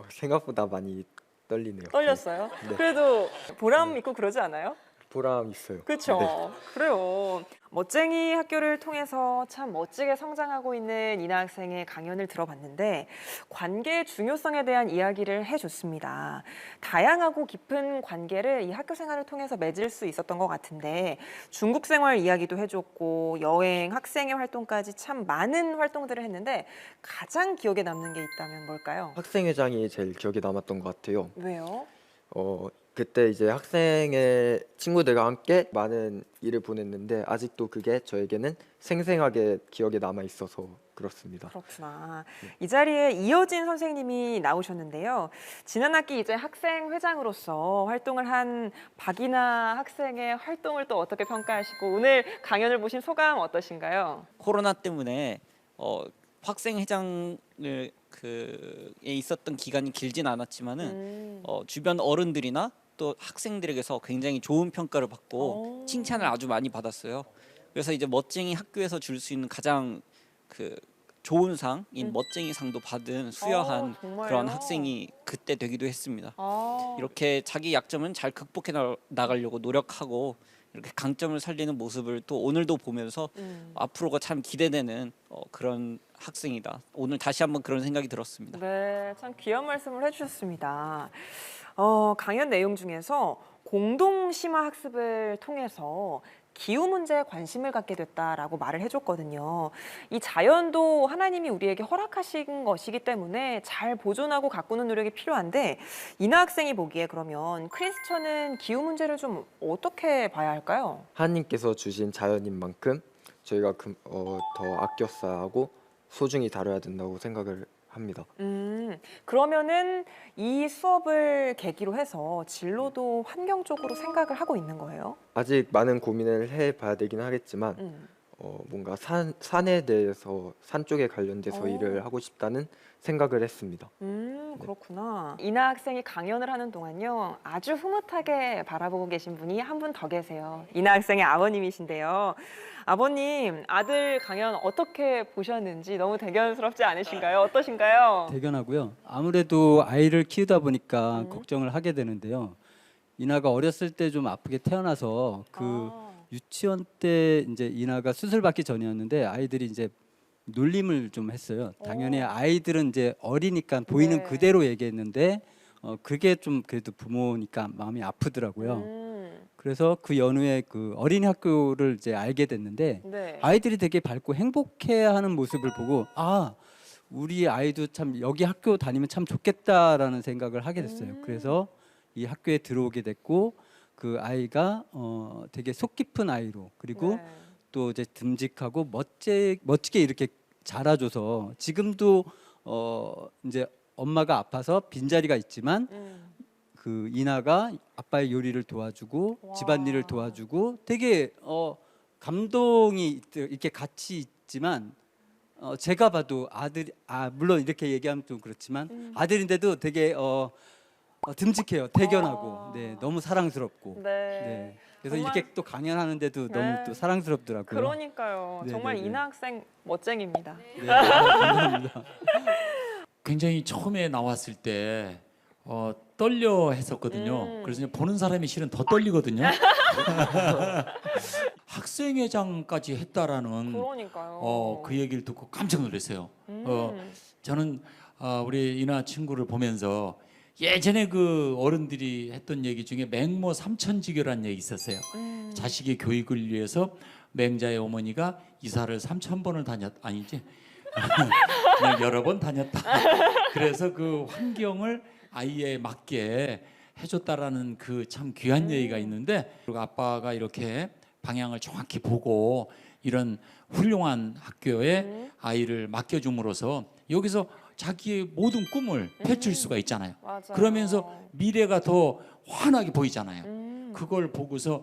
[SPEAKER 8] 생각보다 많이 떨리네요.
[SPEAKER 1] 떨렸어요?
[SPEAKER 8] 네.
[SPEAKER 1] 그래도 보람 있고 그러지 않아요?
[SPEAKER 8] 보람 있어요.
[SPEAKER 1] 그렇죠.
[SPEAKER 8] 네.
[SPEAKER 1] 그래요. 멋쟁이 학교를 통해서 참 멋지게 성장하고 있는 이나 학생의 강연을 들어봤는데 관계의 중요성에 대한 이야기를 해줬습니다. 다양하고 깊은 관계를 이 학교 생활을 통해서 맺을 수 있었던 것 같은데 중국 생활 이야기도 해줬고 여행, 학생회 활동까지 참 많은 활동들을 했는데 가장 기억에 남는 게 있다면 뭘까요?
[SPEAKER 8] 학생회장이 제일 기억에 남았던 것 같아요.
[SPEAKER 1] 왜요?
[SPEAKER 8] 그때 이제 학생의 친구들과 함께 많은 일을 보냈는데 아직도 그게 저에게는 생생하게 기억에 남아 있어서 그렇습니다.
[SPEAKER 1] 그렇구나. 이 자리에 이어진 선생님이 나오셨는데요. 지난 학기 이제 학생회장으로서 활동을 한 박이나 학생의 활동을 또 어떻게 평가하시고 오늘 강연을 보신 소감 어떠신가요?
[SPEAKER 9] 코로나 때문에 학생회장을 에 있었던 기간이 길진 않았지만은 주변 어른들이나 또 학생들에게서 굉장히 좋은 평가를 받고 칭찬을 아주 많이 받았어요. 그래서 이제 멋쟁이 학교에서 줄 수 있는 가장 좋은 상인 멋쟁이 상도 받은 수여한
[SPEAKER 1] 정말요?
[SPEAKER 9] 그런 학생이 그때 되기도 했습니다. 이렇게 자기 약점은 잘 극복해 나가려고 노력하고 이렇게 강점을 살리는 모습을 또 오늘도 보면서 앞으로가 참 기대되는 그런 학생이다. 오늘 다시 한번 그런 생각이 들었습니다.
[SPEAKER 1] 네, 참 귀한 말씀을 해주셨습니다. 강연 내용 중에서 공동 심화 학습을 통해서 기후 문제에 관심을 갖게 됐다라고 말을 해줬거든요. 이 자연도 하나님이 우리에게 허락하신 것이기 때문에 잘 보존하고 가꾸는 노력이 필요한데 이나 학생이 보기에 그러면 크리스천은 기후 문제를 좀 어떻게 봐야 할까요?
[SPEAKER 8] 하나님께서 주신 자연인 만큼 저희가 더 아껴 써야 하고 소중히 다뤄야 된다고 생각을 합니다.
[SPEAKER 1] 그러면은 이 수업을 계기로 해서 진로도 환경 쪽으로 생각을 하고 있는 거예요?
[SPEAKER 8] 아직 많은 고민을 해봐야 되긴 하겠지만 뭔가 산에 대해서 산 쪽에 관련돼서
[SPEAKER 1] 오.
[SPEAKER 8] 일을 하고 싶다는 생각을 했습니다.
[SPEAKER 1] 그렇구나. 이나 학생이 강연을 하는 동안요, 아주 흐뭇하게 바라보고 계신 분이 한 분 더 계세요. 이나 학생의 아버님이신데요. 아버님, 아들 강연 어떻게 보셨는지 너무 대견스럽지 않으신가요? 어떠신가요?
[SPEAKER 10] 대견하고요. 아무래도 아이를 키우다 보니까
[SPEAKER 1] 음.
[SPEAKER 10] 걱정을 하게 되는데요. 이나가 어렸을 때 좀 아프게 태어나서 그 유치원 때 이제 이나가 수술 받기 전이었는데 아이들이 이제 놀림을 좀 했어요. 당연히 아이들은 이제 어리니까 보이는
[SPEAKER 1] 네.
[SPEAKER 10] 그대로 얘기했는데 그게 좀 그래도 부모니까 마음이 아프더라고요. 그래서 그 연후에 그 어린이 학교를 이제 알게 됐는데
[SPEAKER 1] 네.
[SPEAKER 10] 아이들이 되게 밝고 행복해하는 모습을 보고 아 우리 아이도 참 여기 학교 다니면 참 좋겠다라는 생각을 하게 됐어요. 그래서 이 학교에 들어오게 됐고 그 아이가 되게 속 깊은 아이로 그리고
[SPEAKER 1] 네.
[SPEAKER 10] 또 이제 듬직하고 멋지게 이렇게 자라줘서 지금도 이제 엄마가 아파서 빈자리가 있지만 그 이나가 아빠의 요리를 도와주고
[SPEAKER 1] 와.
[SPEAKER 10] 집안일을 도와주고 되게 감동이 이렇게 같이 있지만 제가 봐도 아들이 물론 이렇게 얘기하면 좀 그렇지만 아들인데도 되게 듬직해요. 대견하고 네 너무 사랑스럽고
[SPEAKER 1] 네.
[SPEAKER 10] 네. 그래서
[SPEAKER 1] 정말-
[SPEAKER 10] 이렇게 또 강연하는데도
[SPEAKER 1] 네.
[SPEAKER 10] 너무 또 사랑스럽더라고요.
[SPEAKER 1] 그러니까요.
[SPEAKER 10] 네,
[SPEAKER 1] 정말
[SPEAKER 10] 네, 네.
[SPEAKER 1] 이나 학생 멋쟁입니다.
[SPEAKER 10] 네, 감사합니다.
[SPEAKER 2] 굉장히 처음에 나왔을 때 떨려 했었거든요. 그래서 이제 보는 사람이 실은 더 떨리거든요. 학생회장까지 했다라는
[SPEAKER 1] 그러니까요.
[SPEAKER 2] 그 얘기를 듣고 깜짝 놀랐어요. 저는 우리 이나 친구를 보면서 예전에 그 어른들이 했던 얘기 중에 맹모 삼천지교라는 얘기 있었어요. 자식의 교육을 위해서 맹자의 어머니가 이사를 3,000번을 아니지 그냥 여러 번 다녔다. 그래서 그 환경을 아이에 맞게 해줬다라는 그 참 귀한 얘기가 있는데 그리고 아빠가 이렇게 방향을 정확히 보고 이런 훌륭한 학교에 아이를 맡겨줌으로써 여기서 자기의 모든 꿈을 펼칠 수가 있잖아요.
[SPEAKER 1] 맞아요.
[SPEAKER 2] 그러면서 미래가 더 환하게 보이잖아요. 그걸 보고서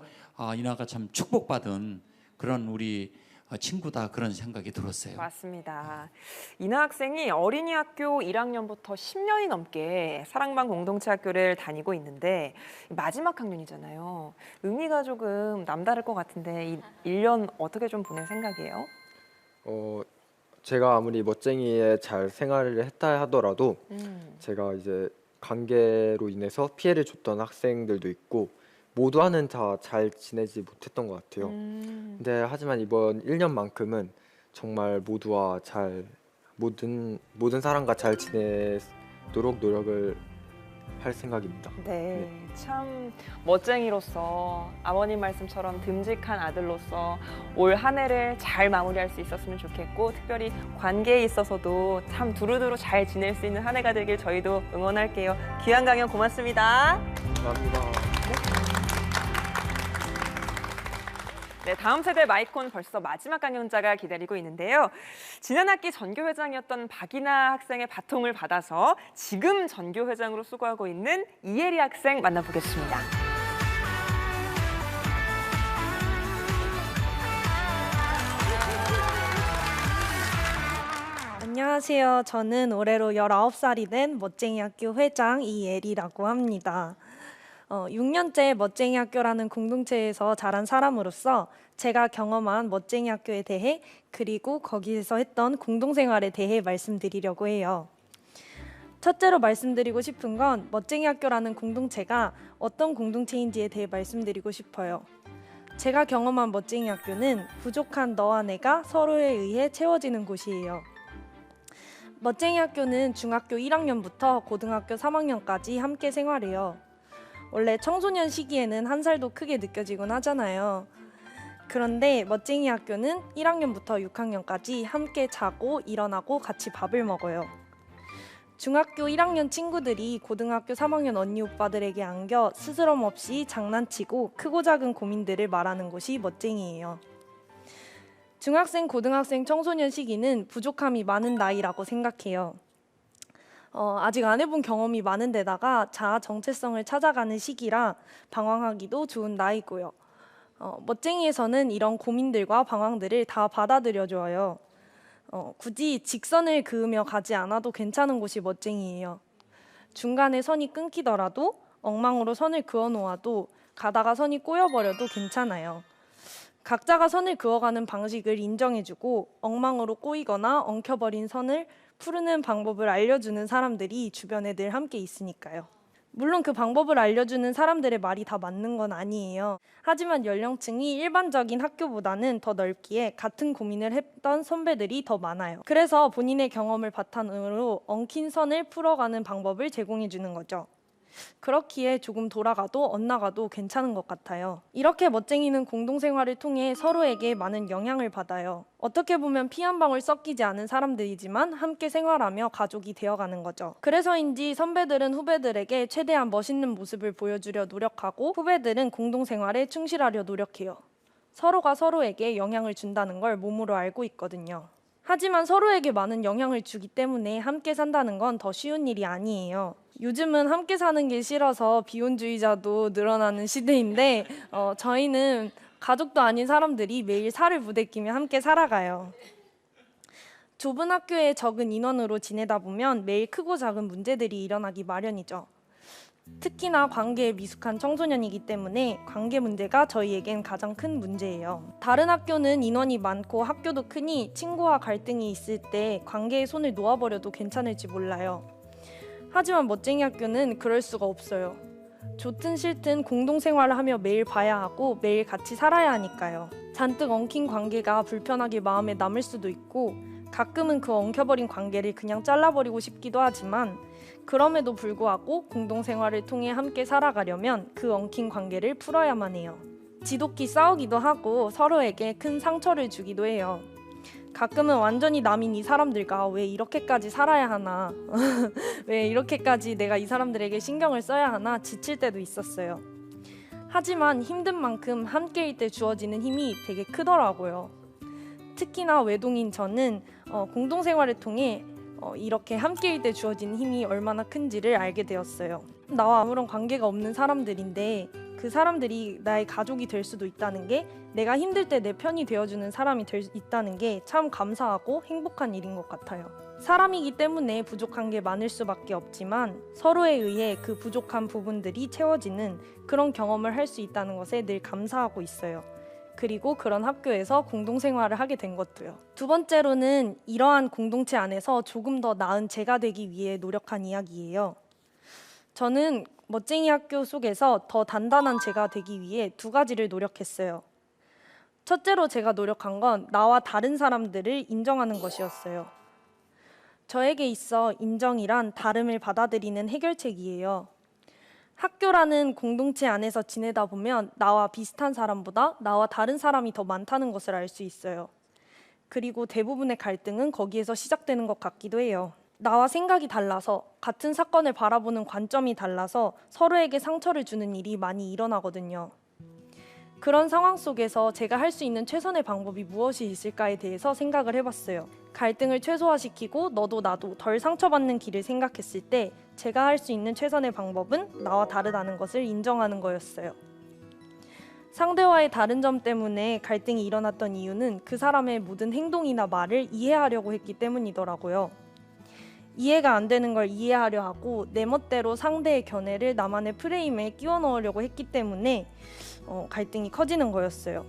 [SPEAKER 2] 이나가 참 축복받은 그런 우리 친구다 그런 생각이 들었어요.
[SPEAKER 1] 맞습니다. 이나 학생이 어린이 학교 1학년부터 10년이 넘게 사랑방 공동체 학교를 다니고 있는데 마지막 학년이잖아요. 의미가 조금 남다를 것 같은데 이 1년 어떻게 좀 보낼 생각이에요?
[SPEAKER 8] 제가 아무리 멋쟁이에 잘 생활을 했다 하더라도 제가 이제 관계로 인해서 피해를 줬던 학생들도 있고 모두와는 다 잘 지내지 못했던 것 같아요. 근데 하지만 이번 1년만큼은 정말 모두와 잘 모든 사람과 잘 지내도록 노력을 할 생각입니다.
[SPEAKER 1] 네, 참 멋쟁이로서 아버님 말씀처럼 듬직한 아들로서 올 한 해를 잘 마무리할 수 있었으면 좋겠고 특별히 관계에 있어서도 참 두루두루 잘 지낼 수 있는 한 해가 되길 저희도 응원할게요. 귀한 강연 고맙습니다.
[SPEAKER 8] 감사합니다.
[SPEAKER 1] 네, 다음 세대 마이콘 벌써 마지막 강연자가 기다리고 있는데요. 지난 학기 전교회장이었던 박이나 학생의 바통을 받아서 지금 전교회장으로 수고하고 있는 이혜리 학생 만나보겠습니다.
[SPEAKER 11] 안녕하세요. 저는 올해로 19살이 된 멋쟁이 학교 회장 이예리라고 합니다. 6년째 멋쟁이 학교라는 공동체에서 자란 사람으로서 제가 경험한 멋쟁이 학교에 대해 그리고 거기에서 했던 공동생활에 대해 말씀드리려고 해요. 첫째로 말씀드리고 싶은 건 멋쟁이 학교라는 공동체가 어떤 공동체인지에 대해 말씀드리고 싶어요. 제가 경험한 멋쟁이 학교는 부족한 너와 내가 서로에 의해 채워지는 곳이에요. 멋쟁이 학교는 중학교 1학년부터 고등학교 3학년까지 함께 생활해요. 원래 청소년 시기에는 한 살도 크게 느껴지곤 하잖아요. 그런데 멋쟁이 학교는 1학년부터 6학년까지 함께 자고 일어나고 같이 밥을 먹어요. 중학교 1학년 친구들이 고등학교 3학년 언니 오빠들에게 안겨 스스럼 없이 장난치고 크고 작은 고민들을 말하는 곳이 멋쟁이에요. 중학생, 고등학생, 청소년 시기는 부족함이 많은 나이라고 생각해요. 아직 안 해본 경험이 많은 데다가 자아 정체성을 찾아가는 시기라 방황하기도 좋은 나이고요. 멋쟁이에서는 이런 고민들과 방황들을 다 받아들여줘요. 굳이 직선을 그으며 가지 않아도 괜찮은 곳이 멋쟁이에요. 중간에 선이 끊기더라도 엉망으로 선을 그어 놓아도 가다가 선이 꼬여버려도 괜찮아요. 각자가 선을 그어가는 방식을 인정해주고 엉망으로 꼬이거나 엉켜버린 선을 푸르는 방법을 알려주는 사람들이 주변에 늘 함께 있으니까요. 물론 그 방법을 알려주는 사람들의 말이 다 맞는 건 아니에요. 하지만 연령층이 일반적인 학교보다는 더 넓기에 같은 고민을 했던 선배들이 더 많아요. 그래서 본인의 경험을 바탕으로 엉킨 선을 풀어가는 방법을 제공해 주는 거죠. 그렇기에 조금 돌아가도 엇나가도 괜찮은 것 같아요. 이렇게 멋쟁이는 공동생활을 통해 서로에게 많은 영향을 받아요. 어떻게 보면 피 한 방울 섞이지 않은 사람들이지만 함께 생활하며 가족이 되어가는 거죠. 그래서인지 선배들은 후배들에게 최대한 멋있는 모습을 보여주려 노력하고 후배들은 공동생활에 충실하려 노력해요. 서로가 서로에게 영향을 준다는 걸 몸으로 알고 있거든요. 하지만 서로에게 많은 영향을 주기 때문에 함께 산다는 건 더 쉬운 일이 아니에요. 요즘은 함께 사는 게 싫어서 비혼주의자도 늘어나는 시대인데 저희는 가족도 아닌 사람들이 매일 살을 부대끼며 함께 살아가요. 좁은 학교에 적은 인원으로 지내다 보면 매일 크고 작은 문제들이 일어나기 마련이죠. 특히나 관계에 미숙한 청소년이기 때문에 관계 문제가 저희에겐 가장 큰 문제예요. 다른 학교는 인원이 많고 학교도 크니 친구와 갈등이 있을 때 관계에 손을 놓아버려도 괜찮을지 몰라요. 하지만 멋쟁이 학교는 그럴 수가 없어요. 좋든 싫든 공동생활을 하며 매일 봐야 하고 매일 같이 살아야 하니까요. 잔뜩 엉킨 관계가 불편하게 마음에 남을 수도 있고 가끔은 그 엉켜버린 관계를 그냥 잘라버리고 싶기도 하지만 그럼에도 불구하고 공동생활을 통해 함께 살아가려면 그 엉킨 관계를 풀어야만 해요. 지독히 싸우기도 하고 서로에게 큰 상처를 주기도 해요. 가끔은 완전히 남인 이 사람들과 왜 이렇게까지 살아야 하나 왜 이렇게까지 내가 이 사람들에게 신경을 써야 하나 지칠 때도 있었어요. 하지만 힘든 만큼 함께일 때 주어지는 힘이 되게 크더라고요. 특히나 외동인 저는 공동생활을 통해 이렇게 함께일 때 주어지는 힘이 얼마나 큰지를 알게 되었어요. 나와 아무런 관계가 없는 사람들인데 그 사람들이 나의 가족이 될 수도 있다는 게, 내가 힘들 때 내 편이 되어주는 사람이 될 수 있다는 게 참 감사하고 행복한 일인 것 같아요. 사람이기 때문에 부족한 게 많을 수밖에 없지만 서로에 의해 그 부족한 부분들이 채워지는 그런 경험을 할 수 있다는 것에 늘 감사하고 있어요. 그리고 그런 학교에서 공동생활을 하게 된 것도요. 두 번째로는 이러한 공동체 안에서 조금 더 나은 제가 되기 위해 노력한 이야기예요. 저는 멋쟁이 학교 속에서 더 단단한 제가 되기 위해 두 가지를 노력했어요. 첫째로 제가 노력한 건 나와 다른 사람들을 인정하는 것이었어요. 저에게 있어 인정이란 다름을 받아들이는 해결책이에요. 학교라는 공동체 안에서 지내다 보면 나와 비슷한 사람보다 나와 다른 사람이 더 많다는 것을 알 수 있어요. 그리고 대부분의 갈등은 거기에서 시작되는 것 같기도 해요. 나와 생각이 달라서, 같은 사건을 바라보는 관점이 달라서 서로에게 상처를 주는 일이 많이 일어나거든요. 그런 상황 속에서 제가 할 수 있는 최선의 방법이 무엇이 있을까에 대해서 생각을 해봤어요. 갈등을 최소화시키고 너도 나도 덜 상처받는 길을 생각했을 때 제가 할 수 있는 최선의 방법은 나와 다르다는 것을 인정하는 거였어요. 상대와의 다른 점 때문에 갈등이 일어났던 이유는 그 사람의 모든 행동이나 말을 이해하려고 했기 때문이더라고요. 이해가 안 되는 걸 이해하려 하고 내 멋대로 상대의 견해를 나만의 프레임에 끼워 넣으려고 했기 때문에 갈등이 커지는 거였어요.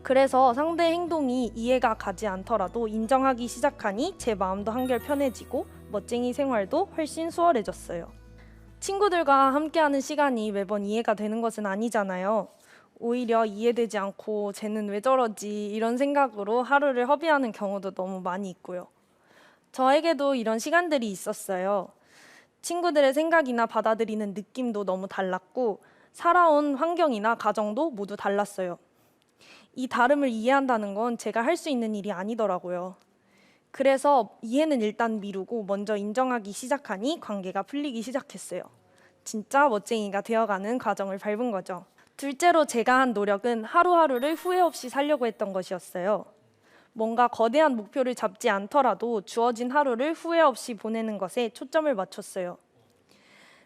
[SPEAKER 11] 그래서 상대의 행동이 이해가 가지 않더라도 인정하기 시작하니 제 마음도 한결 편해지고 멋쟁이 생활도 훨씬 수월해졌어요. 친구들과 함께하는 시간이 매번 이해가 되는 것은 아니잖아요. 오히려 이해되지 않고 쟤는 왜 저러지 이런 생각으로 하루를 허비하는 경우도 너무 많이 있고요. 저에게도 이런 시간들이 있었어요. 친구들의 생각이나 받아들이는 느낌도 너무 달랐고 살아온 환경이나 가정도 모두 달랐어요. 이 다름을 이해한다는 건 제가 할 수 있는 일이 아니더라고요. 그래서 이해는 일단 미루고 먼저 인정하기 시작하니 관계가 풀리기 시작했어요. 진짜 멋쟁이가 되어가는 과정을 밟은 거죠. 둘째로 제가 한 노력은 하루하루를 후회 없이 살려고 했던 것이었어요. 뭔가 거대한 목표를 잡지 않더라도 주어진 하루를 후회 없이 보내는 것에 초점을 맞췄어요.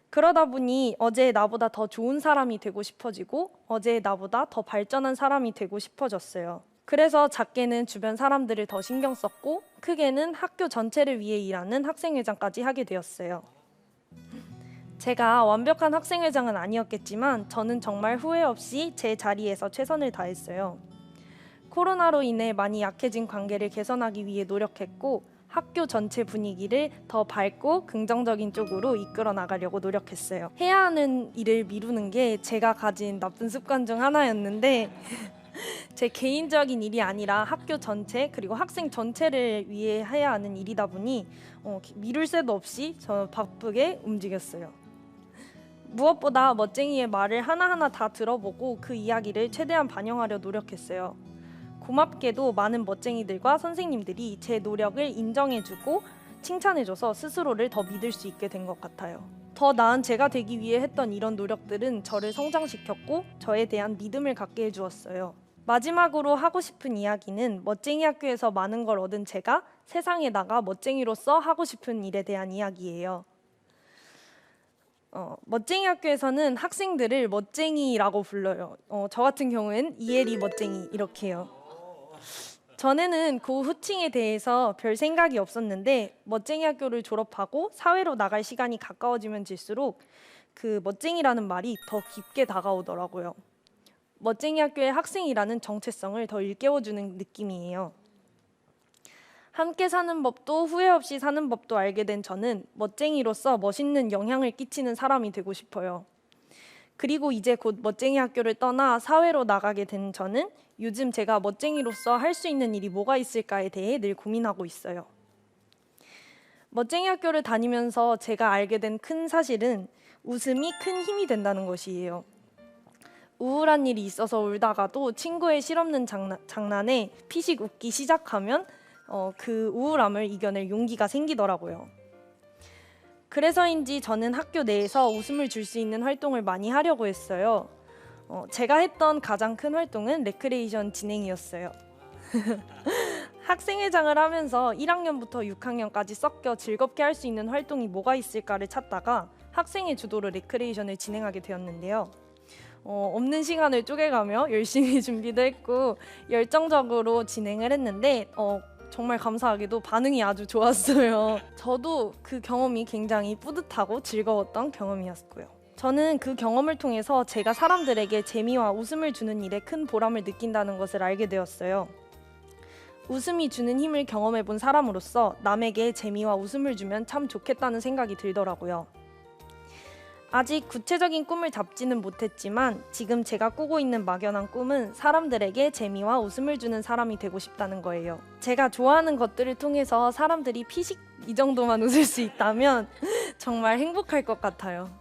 [SPEAKER 11] 그러다 보니 어제의 나보다 더 좋은 사람이 되고 싶어지고 어제의 나보다 더 발전한 사람이 되고 싶어졌어요. 그래서 작게는 주변 사람들을 더 신경 썼고 크게는 학교 전체를 위해 일하는 학생회장까지 하게 되었어요. 제가 완벽한 학생회장은 아니었겠지만 저는 정말 후회 없이 제 자리에서 최선을 다했어요. 코로나로 인해 많이 약해진 관계를 개선하기 위해 노력했고 학교 전체 분위기를 더 밝고 긍정적인 쪽으로 이끌어 나가려고 노력했어요. 해야 하는 일을 미루는 게 제가 가진 나쁜 습관 중 하나였는데 제 개인적인 일이 아니라 학교 전체 그리고 학생 전체를 위해 해야 하는 일이다 보니 미룰 새도 없이 저 바쁘게 움직였어요. 무엇보다 멋쟁이의 말을 하나하나 다 들어보고 그 이야기를 최대한 반영하려 노력했어요. 고맙게도 많은 멋쟁이들과 선생님들이 제 노력을 인정해주고 칭찬해줘서 스스로를 더 믿을 수 있게 된 것 같아요. 더 나은 제가 되기 위해 했던 이런 노력들은 저를 성장시켰고 저에 대한 믿음을 갖게 해주었어요. 마지막으로 하고 싶은 이야기는 멋쟁이 학교에서 많은 걸 얻은 제가 세상에 나가 멋쟁이로서 하고 싶은 일에 대한 이야기예요. 멋쟁이 학교에서는 학생들을 멋쟁이라고 불러요. 저 같은 경우엔 이혜리 멋쟁이 이렇게 해요. 전에는 그 호칭에 대해서 별 생각이 없었는데 멋쟁이 학교를 졸업하고 사회로 나갈 시간이 가까워지면 질수록 그 멋쟁이라는 말이 더 깊게 다가오더라고요. 멋쟁이 학교의 학생이라는 정체성을 더 일깨워주는 느낌이에요. 함께 사는 법도 후회 없이 사는 법도 알게 된 저는 멋쟁이로서 멋있는 영향을 끼치는 사람이 되고 싶어요. 그리고 이제 곧 멋쟁이 학교를 떠나 사회로 나가게 된 저는 요즘 제가 멋쟁이로서 할 수 있는 일이 뭐가 있을까에 대해 늘 고민하고 있어요. 멋쟁이 학교를 다니면서 제가 알게 된 큰 사실은 웃음이 큰 힘이 된다는 것이에요. 우울한 일이 있어서 울다가도 친구의 실없는 장난에 피식 웃기 시작하면 그 우울함을 이겨낼 용기가 생기더라고요. 그래서인지 저는 학교 내에서 웃음을 줄 수 있는 활동을 많이 하려고 했어요. 제가 했던 가장 큰 활동은 레크레이션 진행이었어요. 학생회장을 하면서 1학년부터 6학년까지 섞여 즐겁게 할 수 있는 활동이 뭐가 있을까를 찾다가 학생회 주도로 레크레이션을 진행하게 되었는데요. 없는 시간을 쪼개가며 열심히 준비도 했고 열정적으로 진행을 했는데 정말 감사하게도 반응이 아주 좋았어요. 저도 그 경험이 굉장히 뿌듯하고 즐거웠던 경험이었고요. 저는 그 경험을 통해서 제가 사람들에게 재미와 웃음을 주는 일에 큰 보람을 느낀다는 것을 알게 되었어요. 웃음이 주는 힘을 경험해본 사람으로서 남에게 재미와 웃음을 주면 참 좋겠다는 생각이 들더라고요. 아직 구체적인 꿈을 잡지는 못했지만 지금 제가 꾸고 있는 막연한 꿈은 사람들에게 재미와 웃음을 주는 사람이 되고 싶다는 거예요. 제가 좋아하는 것들을 통해서 사람들이 피식 이 정도만 웃을 수 있다면 정말 행복할 것 같아요.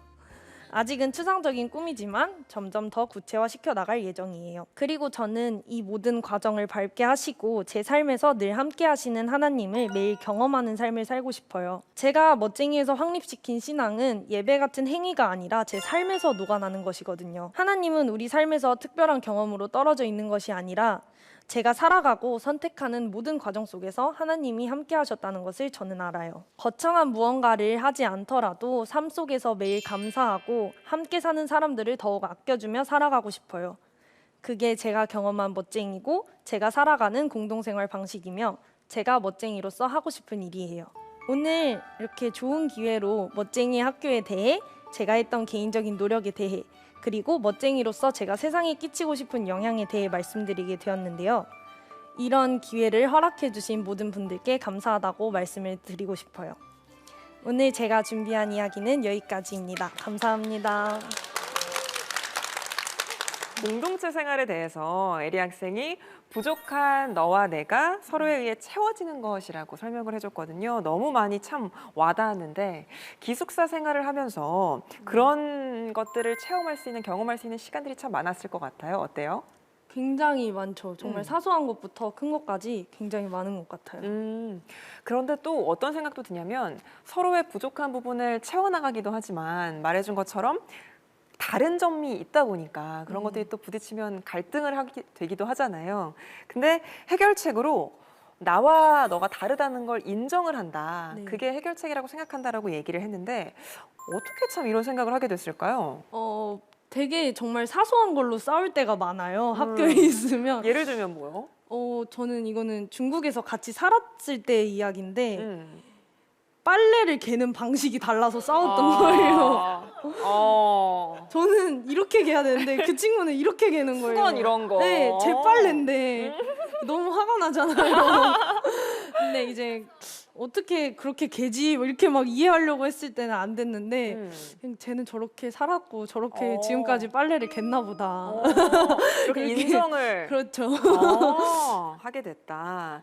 [SPEAKER 11] 아직은 추상적인 꿈이지만 점점 더 구체화시켜 나갈 예정이에요. 그리고 저는 이 모든 과정을 밝게 하시고 제 삶에서 늘 함께 하시는 하나님을 매일 경험하는 삶을 살고 싶어요. 제가 멋쟁이에서 확립시킨 신앙은 예배 같은 행위가 아니라 제 삶에서 녹아나는 것이거든요. 하나님은 우리 삶에서 특별한 경험으로 떨어져 있는 것이 아니라 제가 살아가고 선택하는 모든 과정 속에서 하나님이 함께 하셨다는 것을 저는 알아요. 거창한 무언가를 하지 않더라도 삶 속에서 매일 감사하고 함께 사는 사람들을 더욱 아껴주며 살아가고 싶어요. 그게 제가 경험한 멋쟁이고 제가 살아가는 공동생활 방식이며 제가 멋쟁이로서 하고 싶은 일이에요. 오늘 이렇게 좋은 기회로 멋쟁이 학교에 대해 제가 했던 개인적인 노력에 대해 그리고 멋쟁이로서 제가 세상에 끼치고 싶은 영향에 대해 말씀드리게 되었는데요. 이런 기회를 허락해 주신 모든 분들께 감사하다고 말씀을 드리고 싶어요. 오늘 제가 준비한 이야기는 여기까지입니다. 감사합니다.
[SPEAKER 1] 공동체 생활에 대해서 에리 학생이 부족한 너와 내가 서로에 의해 채워지는 것이라고 설명을 해줬거든요. 너무 많이 참 와닿았는데 기숙사 생활을 하면서 그런 것들을 체험할 수 있는, 경험할 수 있는 시간들이 참 많았을 것 같아요. 어때요?
[SPEAKER 11] 굉장히 많죠. 정말 사소한 것부터 큰 것까지 굉장히 많은 것 같아요.
[SPEAKER 1] 그런데 또 어떤 생각도 드냐면 서로의 부족한 부분을 채워나가기도 하지만 말해준 것처럼 다른 점이 있다 보니까 그런 것들이 또 부딪히면 갈등을 하게 되기도 하잖아요. 근데 해결책으로 나와 너가 다르다는 걸 인정을 한다.
[SPEAKER 11] 네.
[SPEAKER 1] 그게 해결책이라고 생각한다라고 얘기를 했는데 어떻게 참 이런 생각을 하게 됐을까요?
[SPEAKER 11] 되게 정말 사소한 걸로 싸울 때가 많아요. 학교에 있으면.
[SPEAKER 1] 예를 들면 뭐요?
[SPEAKER 11] 저는 이거는 중국에서 같이 살았을 때의 이야기인데
[SPEAKER 1] 음.
[SPEAKER 11] 빨래를 개는 방식이 달라서 싸웠던 거예요. 저는 이렇게 개야 되는데 그 친구는 이렇게 개는 거예요.
[SPEAKER 1] 수건 이런 거.
[SPEAKER 11] 네, 제 빨래인데 너무 화가 나잖아요. 근데 이제 어떻게 그렇게 개지 뭐 이렇게 막 이해하려고 했을 때는 안 됐는데 그냥 쟤는 저렇게 살았고 저렇게 지금까지 빨래를 갰나 보다.
[SPEAKER 1] 이렇게
[SPEAKER 11] 그렇게
[SPEAKER 1] 인정을
[SPEAKER 11] 그렇죠.
[SPEAKER 1] 하게 됐다.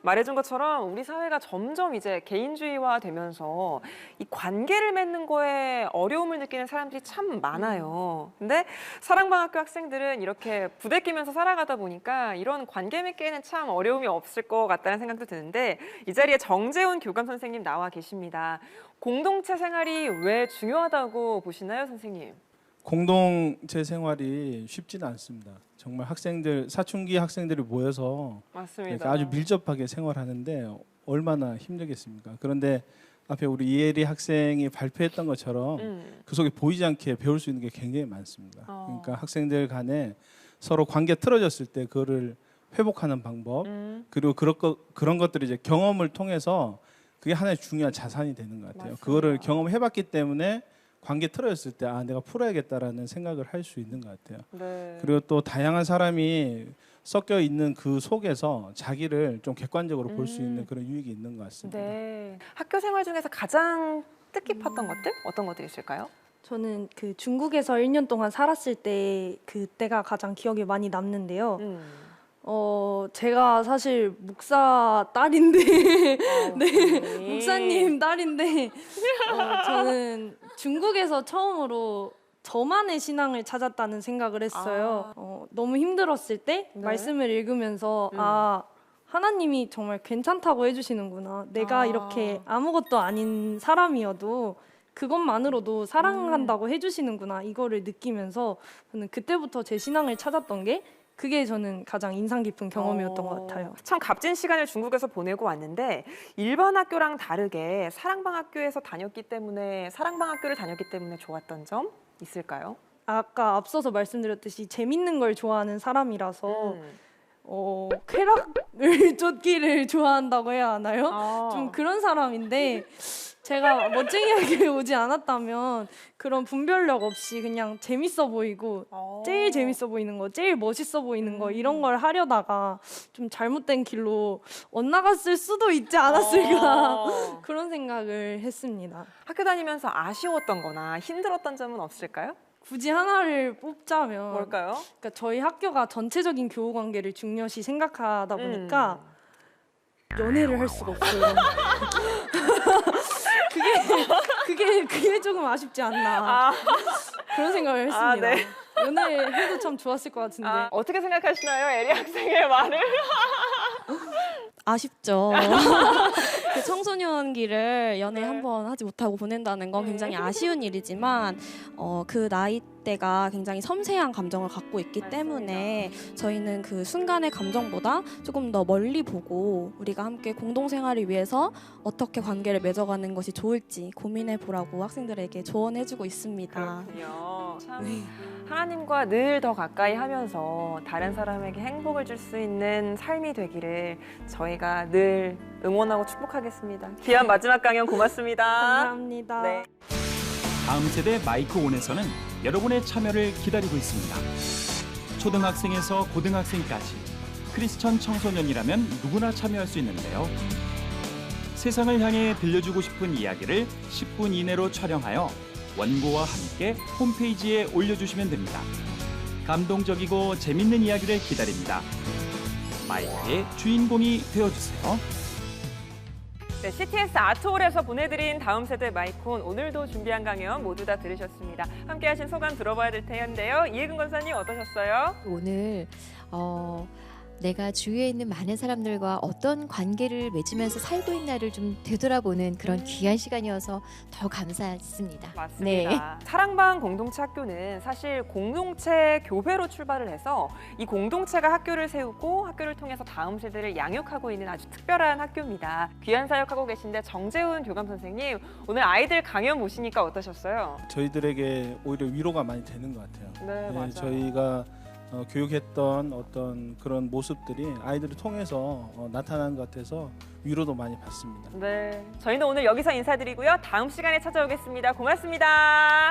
[SPEAKER 1] 말해준 것처럼 우리 사회가 점점 이제 개인주의화 되면서 이 관계를 맺는 거에 어려움을 느끼는 사람들이 참 많아요. 근데 사랑방학교 학생들은 이렇게 부대끼면서 살아가다 보니까 이런 관계 맺기에는 참 어려움이 없을 것 같다는 생각도 드는데 이 자리에 정재훈 교감 선생님 나와 계십니다. 공동체 생활이 왜 중요하다고 보시나요, 선생님?
[SPEAKER 12] 공동체 생활이 쉽지는 않습니다. 정말 학생들, 사춘기 학생들이 모여서
[SPEAKER 1] 맞습니다.
[SPEAKER 12] 아주 밀접하게 생활하는데 얼마나 힘들겠습니까? 그런데 앞에 우리 이혜리 학생이 발표했던 것처럼 그 속에 보이지 않게 배울 수 있는 게 굉장히 많습니다. 그러니까 학생들 간에 서로 관계 틀어졌을 때 그거를 회복하는 방법 그리고 그런 것들이 이제 경험을 통해서 그게 하나의 중요한 자산이 되는 것 같아요.
[SPEAKER 1] 맞습니다.
[SPEAKER 12] 그거를 경험해봤기 때문에 관계 틀어졌을 때 내가 풀어야겠다라는 생각을 할 수 있는 것 같아요.
[SPEAKER 1] 네.
[SPEAKER 12] 그리고 또 다양한 사람이 섞여 있는 그 속에서 자기를 좀 객관적으로 볼 수 있는 그런 유익이 있는 것 같습니다.
[SPEAKER 1] 네. 학교 생활 중에서 가장 뜻깊었던 것들 어떤 것들이 있을까요?
[SPEAKER 11] 저는 그 중국에서 1년 동안 살았을 때 그때가 가장 기억에 많이 남는데요. 제가 사실 목사 딸인데, 네, 목사님 딸인데, 저는 중국에서 처음으로 저만의 신앙을 찾았다는 생각을 했어요. 너무 힘들었을 때
[SPEAKER 1] 네.
[SPEAKER 11] 말씀을 읽으면서 하나님이 정말 괜찮다고 해주시는구나. 내가 이렇게 아무것도 아닌 사람이어도 그것만으로도 사랑한다고 해주시는구나. 이거를 느끼면서 저는 그때부터 제 신앙을 찾았던 게 그게 저는 가장 인상 깊은 경험이었던 것 같아요.
[SPEAKER 1] 참 값진 시간을 중국에서 보내고 왔는데 일반 학교랑 다르게 사랑방학교에서 다녔기 때문에 사랑방학교를 다녔기 때문에 좋았던 점 있을까요?
[SPEAKER 11] 아까 앞서서 말씀드렸듯이 재밌는 걸 좋아하는 사람이라서 쾌락을 쫓기를 좋아한다고 해야 하나요? 좀 그런 사람인데 제가 멋쟁이 학교에 오지 않았다면 그런 분별력 없이 그냥 재밌어 보이고 제일 재밌어 보이는 거, 제일 멋있어 보이는 거 이런 걸 하려다가 좀 잘못된 길로 엇나갔을 수도 있지 않았을까 그런 생각을 했습니다.
[SPEAKER 1] 학교 다니면서 아쉬웠던 거나 힘들었던 점은 없을까요?
[SPEAKER 11] 굳이 하나를 뽑자면
[SPEAKER 1] 뭘까요?
[SPEAKER 11] 그러니까 저희 학교가 전체적인 교우 관계를 중요시 생각하다 보니까 연애를 할 수가 없어요. 그게 조금 아쉽지 않나 그런 생각을 했습니다.
[SPEAKER 1] 네.
[SPEAKER 11] 연애해도 참 좋았을 것 같은데.
[SPEAKER 1] 어떻게 생각하시나요, 에리 학생의 말을?
[SPEAKER 13] 아쉽죠. 그 청소년기를 연애 한번 하지 못하고 보낸다는 건 굉장히 아쉬운 일이지만 그 나이대가 굉장히 섬세한 감정을 갖고 있기 때문에 저희는 그 순간의 감정보다 조금 더 멀리 보고 우리가 함께 공동생활을 위해서 어떻게 관계를 맺어가는 것이 좋을지 고민해 보라고 학생들에게 조언해주고 있습니다.
[SPEAKER 1] 그렇군요. 참 하나님과 늘 더 가까이 하면서 다른 사람에게 행복을 줄 수 있는 삶이 되기를 저희가 늘 응원하고 축복하겠습니다. 귀한 마지막 강연 고맙습니다.
[SPEAKER 11] 감사합니다.
[SPEAKER 1] 네.
[SPEAKER 4] 다음 세대 마이크 온에서는 여러분의 참여를 기다리고 있습니다. 초등학생에서 고등학생까지 크리스천 청소년이라면 누구나 참여할 수 있는데요. 세상을 향해 들려주고 싶은 이야기를 10분 이내로 촬영하여 원고와 함께 홈페이지에 올려주시면 됩니다. 감동적이고 재밌는 이야기를 기다립니다. 마이크의 주인공이 되어주세요.
[SPEAKER 1] 네, CTS 아트홀에서 보내드린 다음 세대 마이콘 오늘도 준비한 강연 모두 다 들으셨습니다. 함께하신 소감 들어봐야 될 텐데요. 이혜근 권사님 어떠셨어요?
[SPEAKER 3] 오늘 내가 주위에 있는 많은 사람들과 어떤 관계를 맺으면서 살고 있나를 좀 되돌아보는 그런 귀한 시간이어서 더 감사했습니다.
[SPEAKER 1] 맞습니다. 사랑방 공동체 학교는 사실 공동체 교배로 출발을 해서 이 공동체가 학교를 세우고 학교를 통해서 다음 세대를 양육하고 있는 아주 특별한 학교입니다. 귀한 사역하고 계신데 정재훈 교감 선생님, 오늘 아이들 강연 보시니까 어떠셨어요?
[SPEAKER 12] 저희들에게 오히려 위로가 많이 되는 것 같아요.
[SPEAKER 1] 네, 맞아요.
[SPEAKER 12] 저희가 교육했던 어떤 그런 모습들이 아이들을 통해서 나타나는 것 같아서 위로도 많이 받습니다.
[SPEAKER 1] 네, 저희는 오늘 여기서 인사드리고요. 다음 시간에 찾아오겠습니다. 고맙습니다.